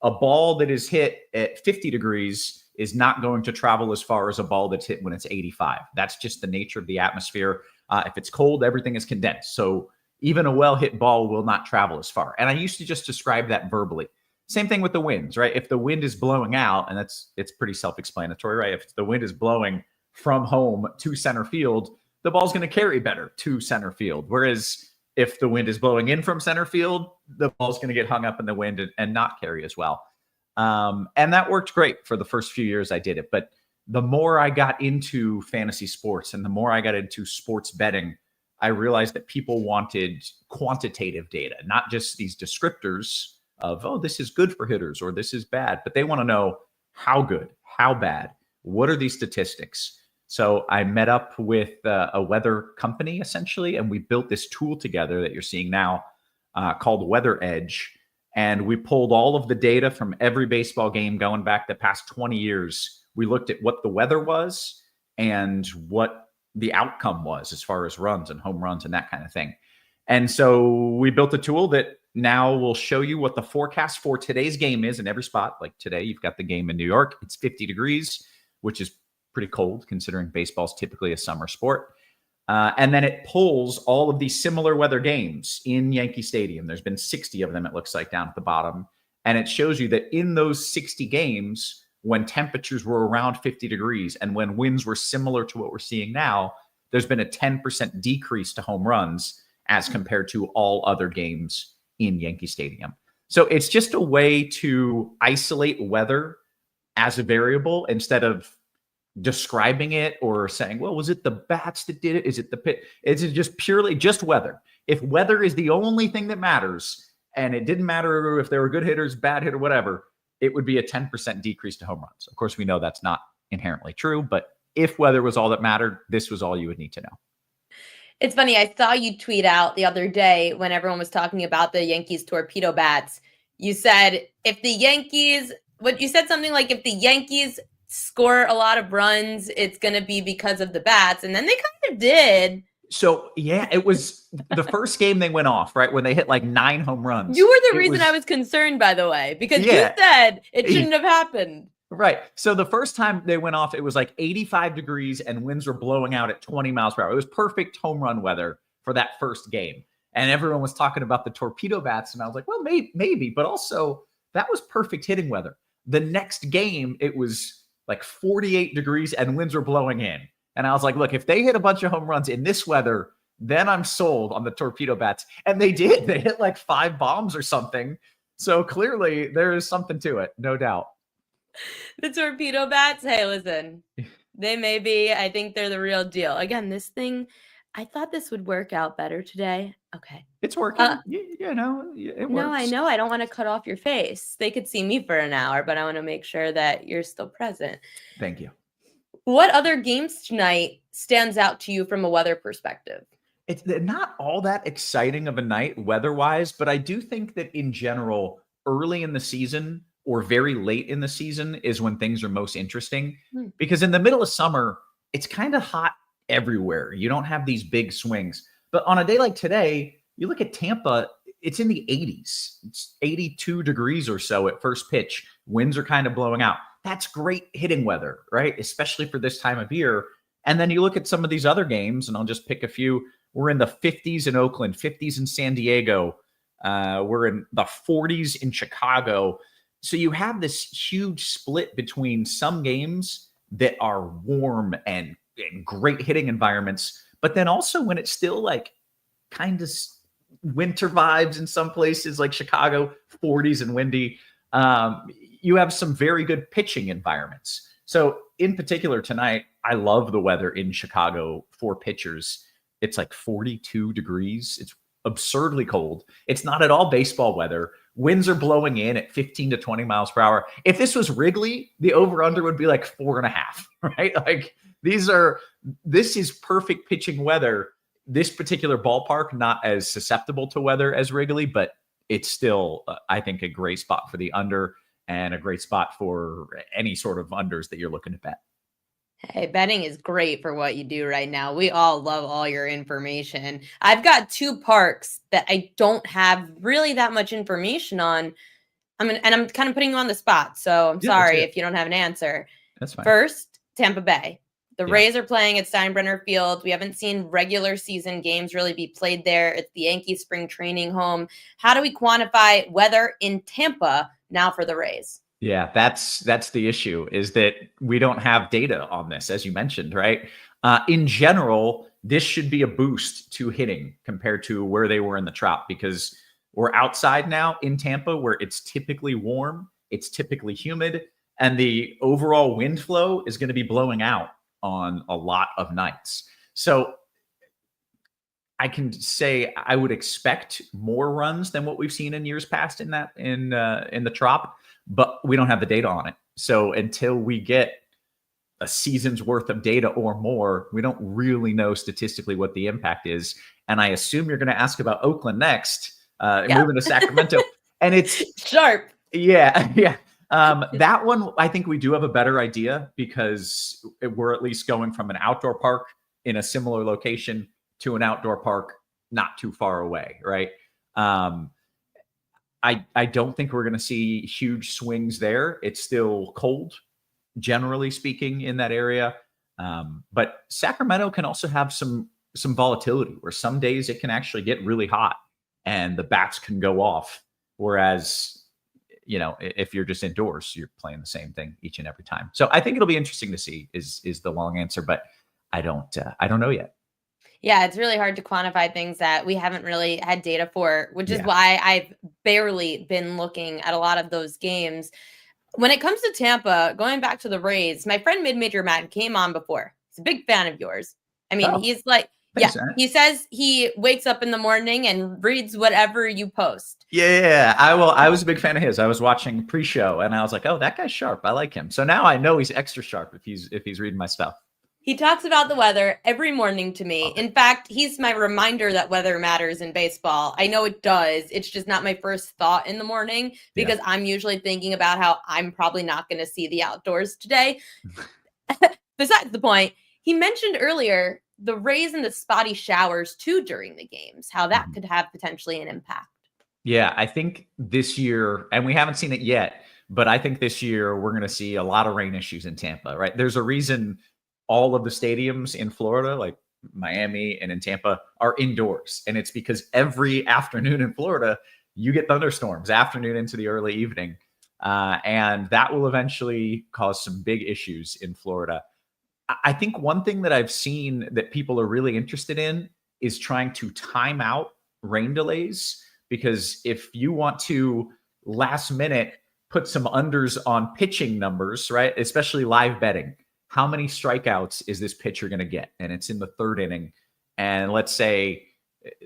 a ball that is hit at 50 degrees is not going to travel as far as a ball that's hit when it's 85. That's just the nature of the atmosphere. If it's cold, everything is condensed. So even a well-hit ball will not travel as far. And I used to just describe that verbally. Same thing with the winds, right? If the wind is blowing out, and it's pretty self-explanatory, right? If the wind is blowing from home to center field, the ball's going to carry better to center field. Whereas if the wind is blowing in from center field, the ball's going to get hung up in the wind and not carry as well. And that worked great for the first few years I did it. But the more I got into fantasy sports and the more I got into sports betting, I realized that people wanted quantitative data, not just these descriptors of, oh, this is good for hitters or this is bad, but they want to know how good, how bad, what are these statistics? So I met up with a weather company essentially, and we built this tool together that you're seeing now called Weather Edge. And we pulled all of the data from every baseball game going back the past 20 years. We looked at what the weather was and what the outcome was as far as runs and home runs and that kind of thing. And so we built a tool that now will show you what the forecast for today's game is in every spot. Like today, you've got the game in New York. It's 50 degrees, which is pretty cold considering baseball is typically a summer sport. And then it pulls all of these similar weather games in Yankee Stadium. There's been 60 of them, it looks like, down at the bottom. And it shows you that in those 60 games, when temperatures were around 50 degrees and when winds were similar to what we're seeing now, there's been a 10% decrease to home runs as compared to all other games in Yankee Stadium. So it's just a way to isolate weather as a variable instead of describing it or saying, well, was it the bats that did it? Is it the pit? Is it just purely just weather? If weather is the only thing that matters, and it didn't matter if they were good hitters, bad hitter, whatever, it would be a 10% decrease to home runs. Of course, we know that's not inherently true, but if weather was all that mattered, this was all you would need to know. It's funny. I saw you tweet out the other day when everyone was talking about the Yankees torpedo bats. You said, if the Yankees, what you said something like, if the Yankees score a lot of runs, it's going to be because of the bats. And then they kind of did. So, yeah, it was the first game they went off, right? When they hit like 9 home runs. You were the reason I was concerned, by the way, because you said it shouldn't have happened. Right. So the first time they went off, it was like 85 degrees and winds were blowing out at 20 miles per hour. It was perfect home run weather for that first game. And everyone was talking about the torpedo bats. And I was like, well, maybe, but also that was perfect hitting weather. The next game, it was like 48 degrees and winds were blowing in. And I was like, look, if they hit a bunch of home runs in this weather, then I'm sold on the torpedo bats. And they did. They hit like 5 bombs or something. So clearly there is something to it, no doubt. The torpedo bats, hey, listen, they may be. I think they're the real deal. Again, this thing, I thought this would work out better today. Okay. It's working. It works. No, I know. I don't want to cut off your face. They could see me for an hour, but I want to make sure that you're still present. Thank you. What other games tonight stands out to you from a weather perspective? It's not all that exciting of a night weather-wise, but I do think that in general, early in the season or very late in the season is when things are most interesting. Because in the middle of summer, it's kind of hot everywhere. You don't have these big swings. But on a day like today, you look at Tampa, it's in the 80s. It's 82 degrees or so at first pitch. Winds are kind of blowing out. That's great hitting weather, right? Especially for this time of year. And then you look at some of these other games, and I'll just pick a few. We're in the 50s in Oakland, 50s in San Diego. We're in the 40s in Chicago. So you have this huge split between some games that are warm and great hitting environments, but then also when it's still like kind of winter vibes in some places like Chicago, 40s and windy, you have some very good pitching environments. So in particular tonight, I love the weather in Chicago for pitchers. It's like 42 degrees. It's absurdly cold. It's not at all baseball weather. Winds are blowing in at 15 to 20 miles per hour. If this was Wrigley, the over-under would be like 4.5, right? Like this is perfect pitching weather. This particular ballpark, not as susceptible to weather as Wrigley, but it's still, I think, a great spot for the under and a great spot for any sort of unders that you're looking to bet. Hey, betting is great for what you do right now. We all love all your information. I've got 2 parks that I don't have really that much information on. I'm kind of putting you on the spot, so I'm sorry if you don't have an answer. That's fine. First, Tampa Bay. The Rays are playing at Steinbrenner Field. We haven't seen regular season games really be played there. It's the Yankees spring training home. How do we quantify weather in Tampa now for the Rays? Yeah, that's the issue, is that we don't have data on this, as you mentioned, right? In general, this should be a boost to hitting compared to where they were in the Trop, because we're outside now in Tampa where it's typically warm, it's typically humid, and the overall wind flow is going to be blowing out on a lot of nights. So I can say I would expect more runs than what we've seen in years past in the Trop, but we don't have the data on it. So until we get a season's worth of data or more, we don't really know statistically what the impact is. And I assume you're going to ask about Oakland next, moving to Sacramento. And it's sharp. Yeah. That one, I think we do have a better idea because we're at least going from an outdoor park in a similar location to an outdoor park not too far away, right? I don't think we're going to see huge swings there. It's still cold, generally speaking, in that area. But Sacramento can also have some some volatility where some days it can actually get really hot and the bats can go off. Whereas, if you're just indoors, you're playing the same thing each and every time. So I think it'll be interesting to see is the long answer, but I don't know yet. Yeah, it's really hard to quantify things that we haven't really had data for, which is Yeah. why I've barely been looking at a lot of those games. When it comes to Tampa, going back to the Rays, my friend Mid-Major Matt came on before. He's a big fan of yours. I mean, Oh, he's like, thanks, yeah, Matt. he says he wakes up in the morning and reads whatever you post. Yeah, I was a big fan of his. I was watching pre-show and I was like, oh, that guy's sharp. I like him. So now I know he's extra sharp if he's reading my stuff. He talks about the weather every morning to me. Okay. In fact, he's my reminder that weather matters in baseball. I know it does. It's just not my first thought in the morning because I'm usually thinking about how I'm probably not going to see the outdoors today. Besides the point, he mentioned earlier the Rays and the spotty showers too during the games, how that could have potentially an impact. Yeah, I think this year, and we haven't seen it yet, but I think this year we're going to see a lot of rain issues in Tampa, right? There's a reason all of the stadiums in Florida, like Miami and in Tampa, are indoors. And it's because every afternoon in Florida, you get thunderstorms afternoon into the early evening. And that will eventually cause some big issues in Florida. I think one thing that I've seen that people are really interested in is trying to time out rain delays. Because if you want to last minute put some unders on pitching numbers, right, especially live betting, how many strikeouts is this pitcher going to get? And it's in the third inning. And let's say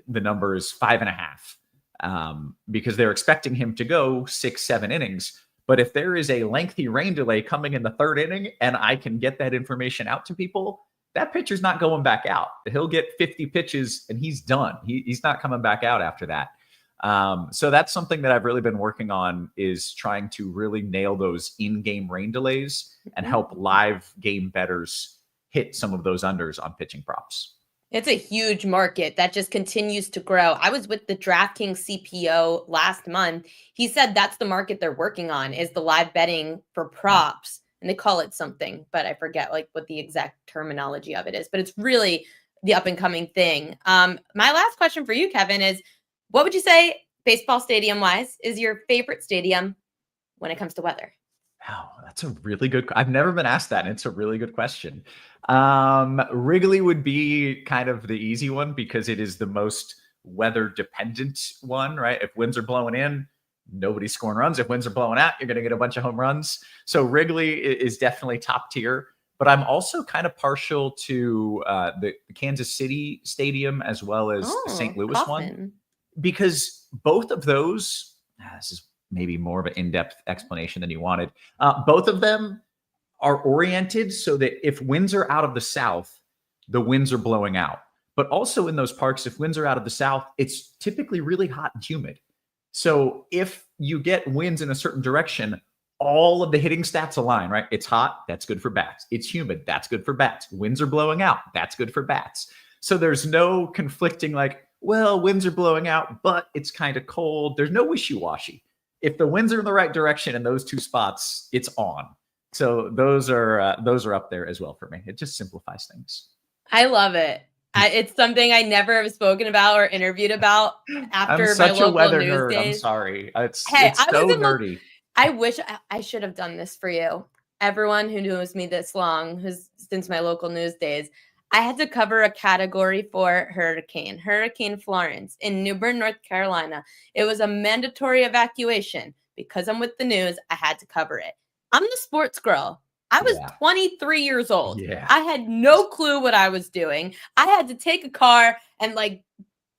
the number is 5.5 because they're expecting him to go 6-7 innings. But if there is a lengthy rain delay coming in the third inning and I can get that information out to people, that pitcher's not going back out. He'll get 50 pitches and he's done. He's not coming back out after that. So that's something that I've really been working on, is trying to really nail those in-game rain delays and help live game bettors hit some of those unders on pitching props. It's a huge market that just continues to grow. I was with the DraftKings CPO last month. He said that's the market they're working on, is the live betting for props. And they call it something, but I forget like what the exact terminology of it is, but it's really the up and coming thing. My last question for you, Kevin, is what would you say, baseball stadium wise, is your favorite stadium when it comes to weather? Wow, that's a really good. I've never been asked that, and it's a really good question. Wrigley would be kind of the easy one because it is the most weather dependent one, right? If winds are blowing in, nobody's scoring runs. If winds are blowing out, you're going to get a bunch of home runs. So Wrigley is definitely top tier. But I'm also kind of partial to the Kansas City Stadium as well as the St. Louis one, because both of those, this is maybe more of an in-depth explanation than you wanted. Both of them are oriented so that if winds are out of the south, the winds are blowing out. But also in those parks, if winds are out of the south, it's typically really hot and humid. So if you get winds in a certain direction, all of the hitting stats align, right? It's hot, that's good for bats. It's humid, that's good for bats. Winds are blowing out, that's good for bats. So there's no conflicting like, well, winds are blowing out, but it's kind of cold. There's no wishy-washy. If the winds are in the right direction in those two spots, it's on. So those are up there as well for me. It just simplifies things. I love it. It's something I never have spoken about or interviewed about after I'm such my a local weather news nerd. days. I'm sorry. It's I so was nerdy. I wish I should have done this for you. Everyone who knows me this long, since my local news days, I had to cover a category for Hurricane Florence in New Bern, North Carolina. It was a mandatory evacuation. Because I'm with the news, I had to cover it. I'm the sports girl. I was 23 years old. Yeah. I had no clue what I was doing. I had to take a car and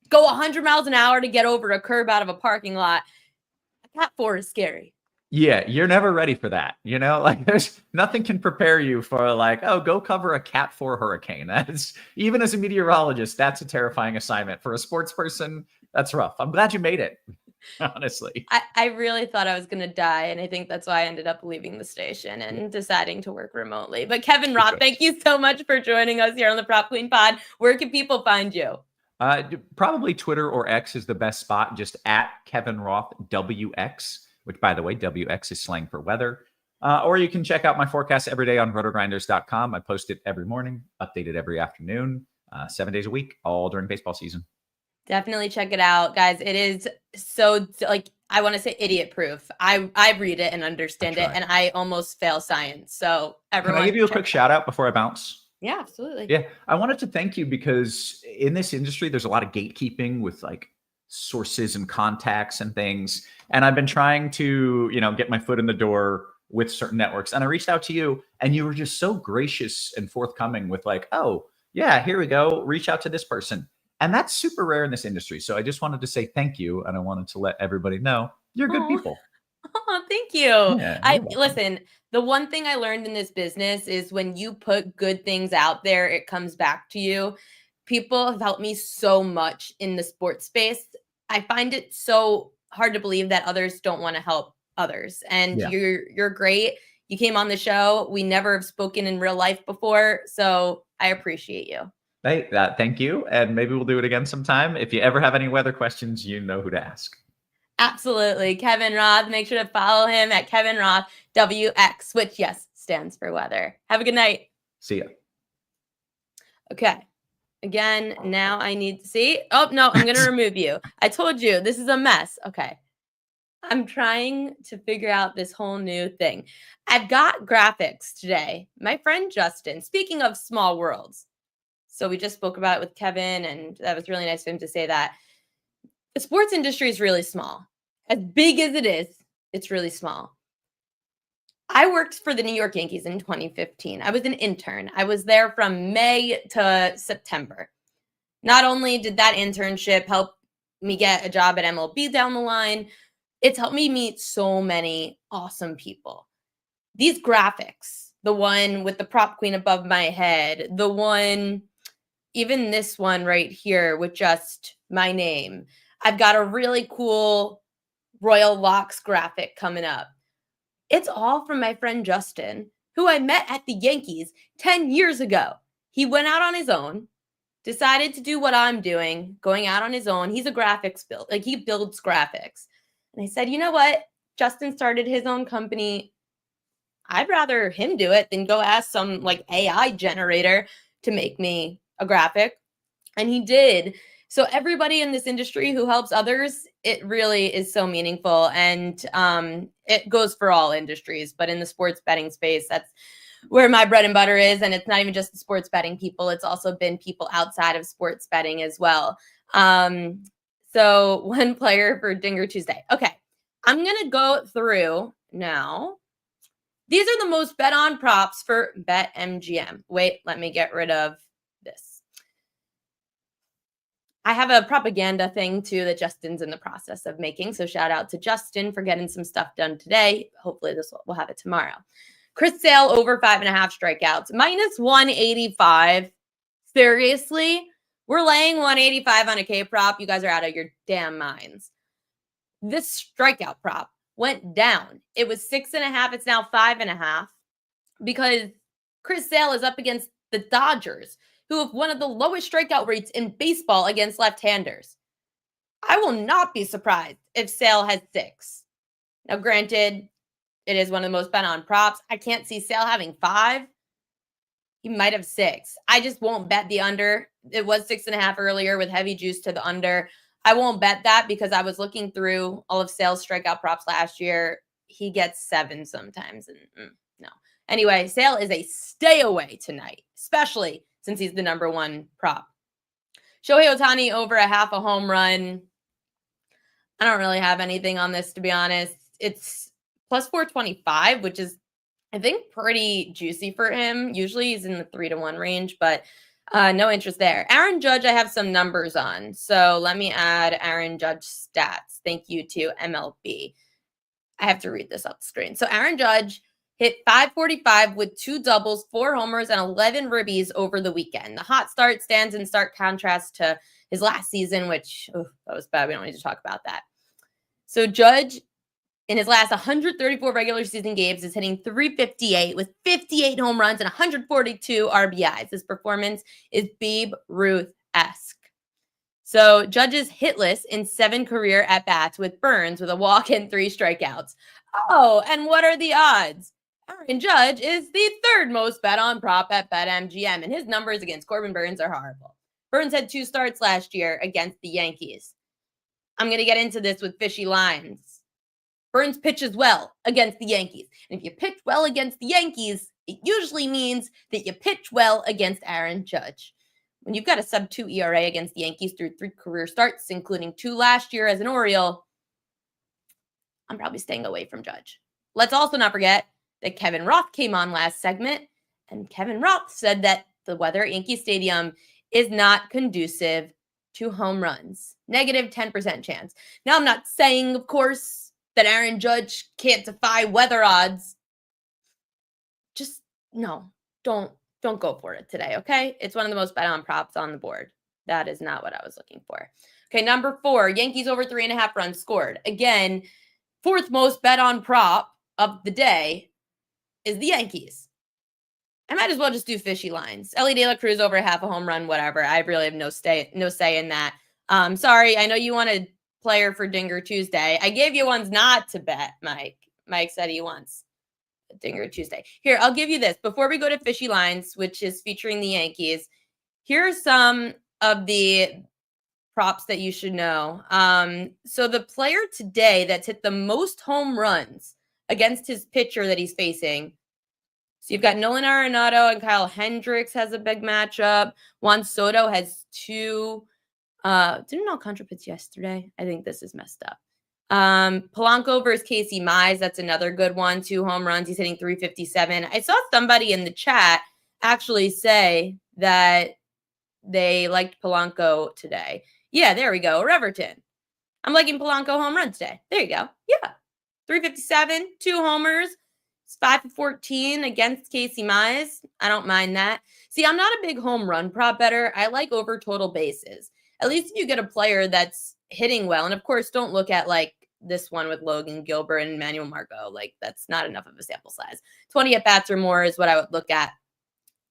go 100 miles an hour to get over a curb out of a parking lot. Cat 4 is scary. Yeah, you're never ready for that. There's nothing can prepare you for go cover a Cat 4 hurricane. That's, even as a meteorologist, that's a terrifying assignment. For a sports person, that's rough. I'm glad you made it. Honestly, I really thought I was going to die. And I think that's why I ended up leaving the station and deciding to work remotely. But Kevin Roth, thank you so much for joining us here on the Prop Queen Pod. Where can people find you? Probably Twitter or X is the best spot. Just at Kevin Roth WX, which, by the way, WX is slang for weather. Or you can check out my forecast every day on rotogrinders.com. I post it every morning, update it every afternoon. 7 days a week, all during baseball season. Definitely check it out, guys. It is so, like, I want to say idiot proof. I read it and understand it, and I almost fail science. So everyone, can I give you a quick shout out before I bounce? Yeah, absolutely. Yeah, I wanted to thank you because in this industry, there's a lot of gatekeeping with like sources and contacts and things. And I've been trying to, get my foot in the door with certain networks. And I reached out to you, and you were just so gracious and forthcoming with like, oh yeah, here we go. Reach out to this person. And that's super rare in this industry. So I just wanted to say thank you. And I wanted to let everybody know you're good people. Oh, thank you. Yeah, listen, the one thing I learned in this business is when you put good things out there, it comes back to you. People have helped me so much in the sports space. I find it so hard to believe that others don't want to help others. And you're great. You came on the show. We never have spoken in real life before. So I appreciate you. Hey, thank you. And maybe we'll do it again sometime. If you ever have any weather questions, you know who to ask. Absolutely. Kevin Roth. Make sure to follow him at Kevin Roth WX, which, yes, stands for weather. Have a good night. See ya. Okay. Again, now I need to see. Oh, no, I'm going to remove you. I told you this is a mess. Okay. I'm trying to figure out this whole new thing. I've got graphics today. My friend Justin, speaking of small worlds. So we just spoke about it with Kevin, and that was really nice of him to say that. The sports industry is really small. As big as it is, it's really small. I worked for the New York Yankees in 2015. I was an intern. I was there from May to September. Not only did that internship help me get a job at MLB down the line, it's helped me meet so many awesome people. These graphics, the one with the prop queen above my head, the one, even this one right here with just my name. I've got a really cool Royal Locks graphic coming up. It's all from my friend Justin, who I met at the Yankees 10 years ago. He went out on his own, decided to do what I'm doing, going out on his own. He's a graphics build, like he builds graphics. And I said, you know what? Justin started his own company. I'd rather him do it than go ask some like AI generator to make me a graphic. And he did. So everybody in this industry who helps others, it really is so meaningful. And it goes for all industries, but in the sports betting space, that's where my bread and butter is. And it's not even just the sports betting people. It's also been people outside of sports betting as well. So one player for Dinger Tuesday. Okay, I'm going to go through now. These are the most bet on props for BetMGM. Wait, let me get rid of this. I have a propaganda thing too that Justin's in the process of making. So shout out to Justin for getting some stuff done today. Hopefully we'll have it tomorrow. Chris Sale over 5.5 strikeouts, minus 185. Seriously? We're laying 185 on a K prop. You guys are out of your damn minds. This strikeout prop went down. It was 6.5. It's now 5.5 because Chris Sale is up against the Dodgers, who have one of the lowest strikeout rates in baseball against left-handers. I will not be surprised if Sale has 6. Now, granted, it is one of the most bet on props. I can't see Sale having 5. He might have 6. I just won't bet the under. It was 6.5 earlier with heavy juice to the under. I won't bet that because I was looking through all of Sale's strikeout props last year. He gets 7 sometimes. And no. Anyway, Sale is a stay away tonight, especially since he's the number 1 prop. Shohei Ohtani over a half a home run. I don't really have anything on this, to be honest. It's plus 425, which is, I think, pretty juicy for him. Usually he's in the 3-1 range, but no interest there. Aaron Judge, I have some numbers on. So let me add Aaron Judge stats. Thank you to MLB. I have to read this off the screen. So Aaron Judge hit 545 with 2 doubles, 4 homers, and 11 ribbies over the weekend. The hot start stands in stark contrast to his last season, which, that was bad. We don't need to talk about that. So Judge, in his last 134 regular season games, is hitting 358 with 58 home runs and 142 RBIs. This performance is Babe Ruth-esque. So Judge's hitless in 7 career at-bats with Burns with a walk and 3 strikeouts. Oh, and what are the odds? Aaron Judge is the 3rd most bet on prop at BetMGM, and his numbers against Corbin Burns are horrible. Burnes had 2 starts last year against the Yankees. I'm going to get into this with fishy lines. Burnes pitches well against the Yankees. And if you pitch well against the Yankees, it usually means that you pitch well against Aaron Judge. When you've got a sub-2 ERA against the Yankees through 3 career starts, including 2 last year as an Oriole, I'm probably staying away from Judge. Let's also not forget that Kevin Roth came on last segment, and Kevin Roth said that the weather at Yankee Stadium is not conducive to home runs. Negative 10% chance. Now, I'm not saying, of course, that Aaron Judge can't defy weather odds. Just, no, don't go for it today, okay? It's one of the most bet on props on the board. That is not what I was looking for. Okay, number 4, Yankees over 3.5 runs scored. Again, 4th most bet on prop of the day is the Yankees. I might as well just do fishy lines. Ellie De La Cruz over half a home run, whatever. I really have no say in that. Sorry, I know you wanted player for Dinger Tuesday. I gave you ones not to bet, Mike. Mike said he wants Dinger Tuesday. Here, I'll give you this. Before we go to fishy lines, which is featuring the Yankees, here are some of the props that you should know. So the player today that's hit the most home runs against his pitcher that he's facing. So you've got Nolan Arenado and Kyle Hendricks has a big matchup. Juan Soto has 2. Didn't Alcantara pitch yesterday? I think this is messed up. Polanco versus Casey Mize. That's another good one. 2 home runs. He's hitting 357. I saw somebody in the chat actually say that they liked Polanco today. Yeah, there we go. Reverton. I'm liking Polanco home run today. There you go. Yeah. 357, 2 homers. It's 5-14 against Casey Mize. I don't mind that. See, I'm not a big home run prop better. I like over total bases. At least if you get a player that's hitting well. And of course, don't look at like this one with Logan Gilbert and Manuel Margot. Like that's not enough of a sample size. 20 at-bats or more is what I would look at.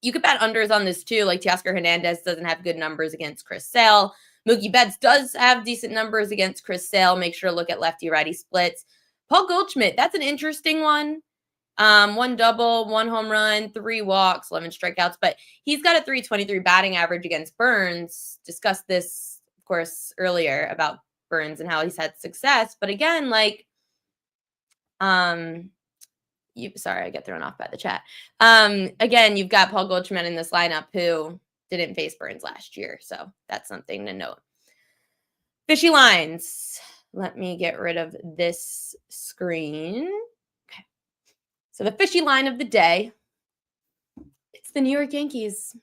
You could bet unders on this too. Like Teoscar Hernandez doesn't have good numbers against Chris Sale. Mookie Betts does have decent numbers against Chris Sale. Make sure to look at lefty-righty splits. Paul Goldschmidt, that's an interesting one. 1 double, 1 home run, 3 walks, 11 strikeouts, but he's got a 323 batting average against Burnes. Discussed this, of course, earlier about Burnes and how he's had success. But again, like, sorry, I get thrown off by the chat. Again, you've got Paul Goldschmidt in this lineup who didn't face Burnes last year. So that's something to note. Fishy lines. Let me get rid of this screen. Okay. So the fishy line of the day, it's the New York Yankees.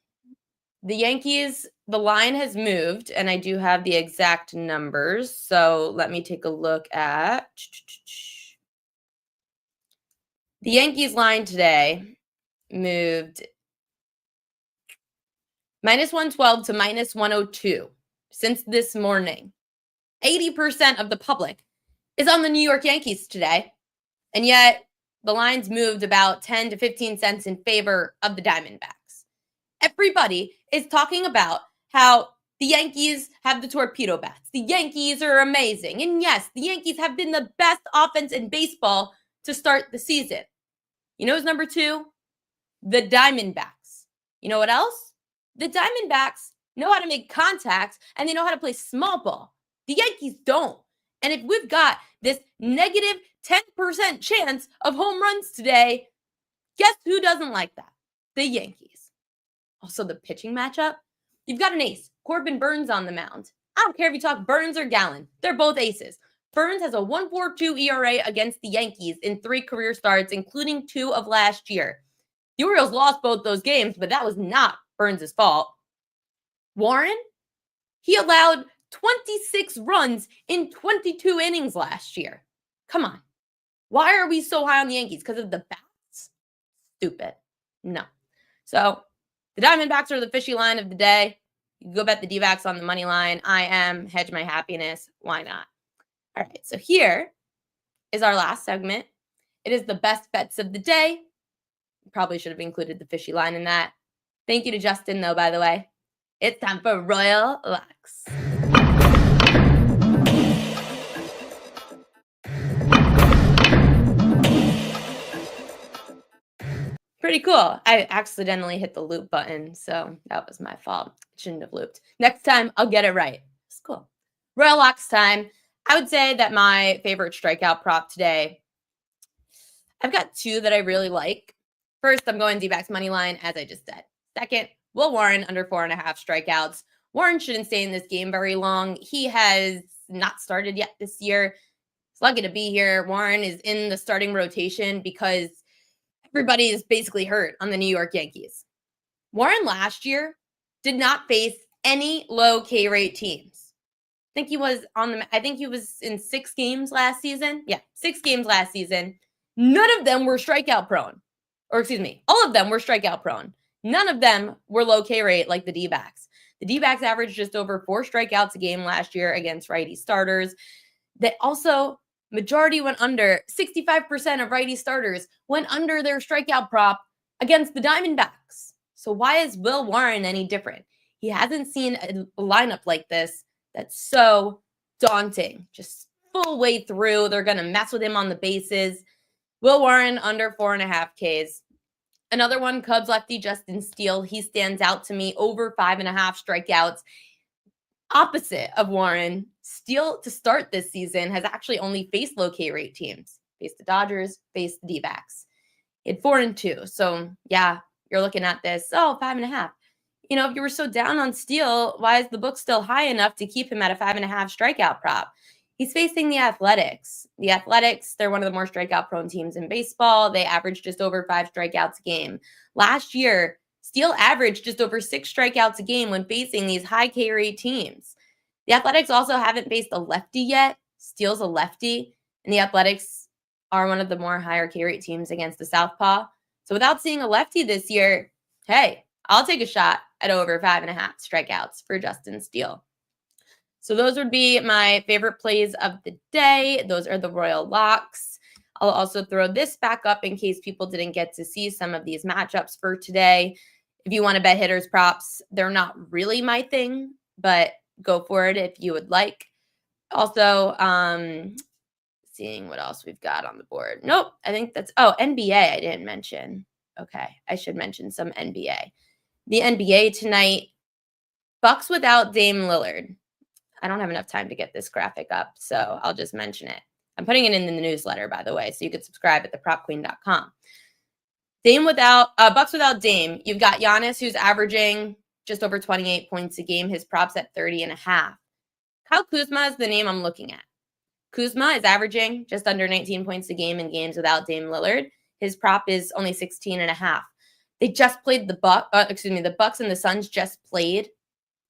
The Yankees, the line has moved, and I do have the exact numbers. So let me take a look at the Yankees line today moved -112 to -102 since this morning. 80% of the public is on the New York Yankees today, and yet the line's moved about 10 to 15 cents in favor of the Diamondbacks. Everybody is talking about how the Yankees have the torpedo bats. The Yankees are amazing. And yes, the Yankees have been the best offense in baseball to start the season. You know who's number 2? The Diamondbacks. You know what else? The Diamondbacks know how to make contact and they know how to play small ball. The Yankees don't. And if we've got this negative 10% chance of home runs today, guess who doesn't like that? The Yankees. Also, the pitching matchup. You've got an ace, Corbin Burnes, on the mound. I don't care if you talk Burnes or Gallen. They're both aces. Burnes has a 1.42 ERA against the Yankees in 3 career starts, including 2 of last year. The Orioles lost both those games, but that was not Burnes' fault. Warren, he allowed 26 runs in 22 innings last year. Come on. Why are we so high on the Yankees? Because of the bats? Stupid. No. So the Diamondbacks are the fishy line of the day. You can go bet the D-backs on the money line. I am. Hedge my happiness. Why not? All right. So here is our last segment. It is the best bets of the day. Probably should have included the fishy line in that. Thank you to Justin, though, by the way. It's time for Royal Locks. Pretty cool. I accidentally hit the loop button, so that was my fault. Shouldn't have looped. Next time, I'll get it right. It's cool. Royal Locks time. I would say that my favorite strikeout prop today, I've got two that I really like. First, I'm going D-backs money line, as I just said. Second, Will Warren under 4.5 strikeouts. Warren shouldn't stay in this game very long. He has not started yet this year. It's lucky to be here. Warren is in the starting rotation because everybody is basically hurt on the New York Yankees. Warren last year did not face any low K rate teams. I think he was in 6 games last season. Yeah, 6 games last season. None of them were strikeout prone. Or excuse me, all of them were strikeout prone. None of them were low K rate like the D-backs. The D-backs averaged just over 4 strikeouts a game last year against righty starters. That also, majority went under. 65% of righty starters went under their strikeout prop against the Diamondbacks. So why is Will Warren any different? He hasn't seen a lineup like this that's so daunting. Just full way through. They're going to mess with him on the bases. Will Warren under 4.5 Ks. Another one, Cubs lefty Justin Steele. He stands out to me over 5.5 strikeouts. Opposite of Warren, Steele to start this season has actually only faced low K rate teams. Faced the Dodgers, faced the D-backs. He had 4-2. So yeah, you're looking at this. 5.5. You know, if you were so down on Steele, why is the book still high enough to keep him at a 5.5 strikeout prop? He's facing the Athletics. The Athletics, they're one of the more strikeout-prone teams in baseball. They average just over 5 strikeouts a game. Last year, Steele averaged just over 6 strikeouts a game when facing these high K rate teams. The Athletics also haven't faced a lefty yet. Steele's a lefty, and the Athletics are one of the more higher K rate teams against the Southpaw. So without seeing a lefty this year, hey, I'll take a shot at over 5.5 strikeouts for Justin Steele. So those would be my favorite plays of the day. Those are the Royal Locks. I'll also throw this back up in case people didn't get to see some of these matchups for today. If you want to bet hitters props, they're not really my thing, but go for it if you would like. Also, seeing what else we've got on the board. Nope, I think that's, NBA I didn't mention. Okay, I should mention some NBA. The NBA tonight, Bucks without Dame Lillard. I don't have enough time to get this graphic up, so I'll just mention it. I'm putting it in the newsletter, by the way, so you can subscribe at thepropqueen.com. Bucks without Dame. You've got Giannis, who's averaging just over 28 points a game. His prop's at 30.5. Kyle Kuzma is the name I'm looking at. Kuzma is averaging just under 19 points a game in games without Dame Lillard. His prop is only 16.5. They just played the Bucks and the Suns just played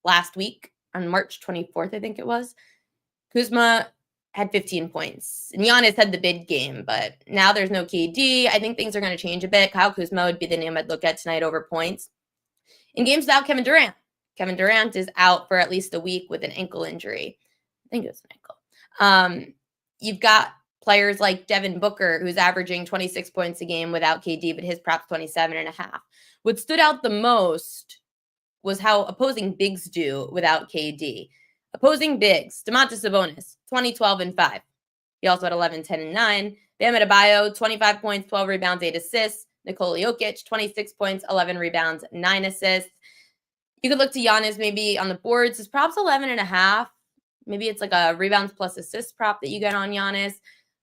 last week on March 24th, I think it was. Kuzma had 15 points. And Giannis had the big game, but now there's no KD. I think things are going to change a bit. Kyle Kuzma would be the name I'd look at tonight over points. In games without Kevin Durant. Kevin Durant is out for at least a week with an ankle injury. I think it was an ankle. You've got players like Devin Booker, who's averaging 26 points a game without KD, but his prop's 27.5. What stood out the most was how opposing bigs do without KD. Opposing bigs, Domantas Sabonis, 20-12-5. He also had 11, 10, and 9. Bam Adebayo, 25 points, 12 rebounds, 8 assists. Nikola Jokic, 26 points, 11 rebounds, 9 assists. You could look to Giannis maybe on the boards. His prop's 11.5. Maybe it's like a rebounds plus assist prop that you get on Giannis.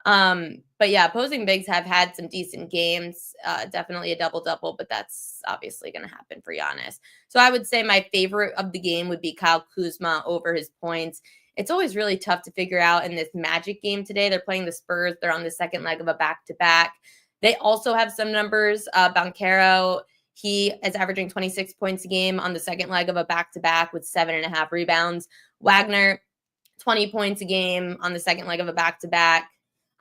But yeah, opposing bigs have had some decent games. Definitely a double-double, but that's obviously going to happen for Giannis. So I would say my favorite of the game would be Kyle Kuzma over his points. It's always really tough to figure out in this Magic game today. They're playing the Spurs. They're on the second leg of a back-to-back. They also have some numbers. Banchero, he is averaging 26 points a game on the second leg of a back-to-back with 7.5 rebounds. Wagner, 20 points a game on the second leg of a back-to-back.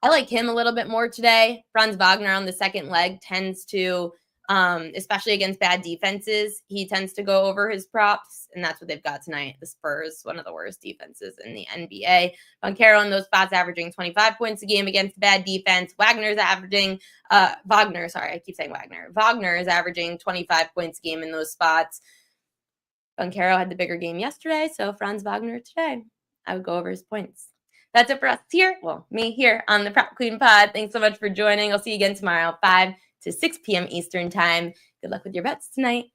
I like him a little bit more today. Franz Wagner on the second leg tends to, especially against bad defenses, he tends to go over his props, and that's what they've got tonight. The Spurs, one of the worst defenses in the NBA. Banchero in those spots averaging 25 points a game against bad defense. Wagner is averaging 25 points a game in those spots. Banchero had the bigger game yesterday, so Franz Wagner today, I would go over his points. That's it for us here. Well, me here on the Prop Queen Pod. Thanks so much for joining. I'll see you again tomorrow, 5 to 6 p.m. Eastern time. Good luck with your bets tonight.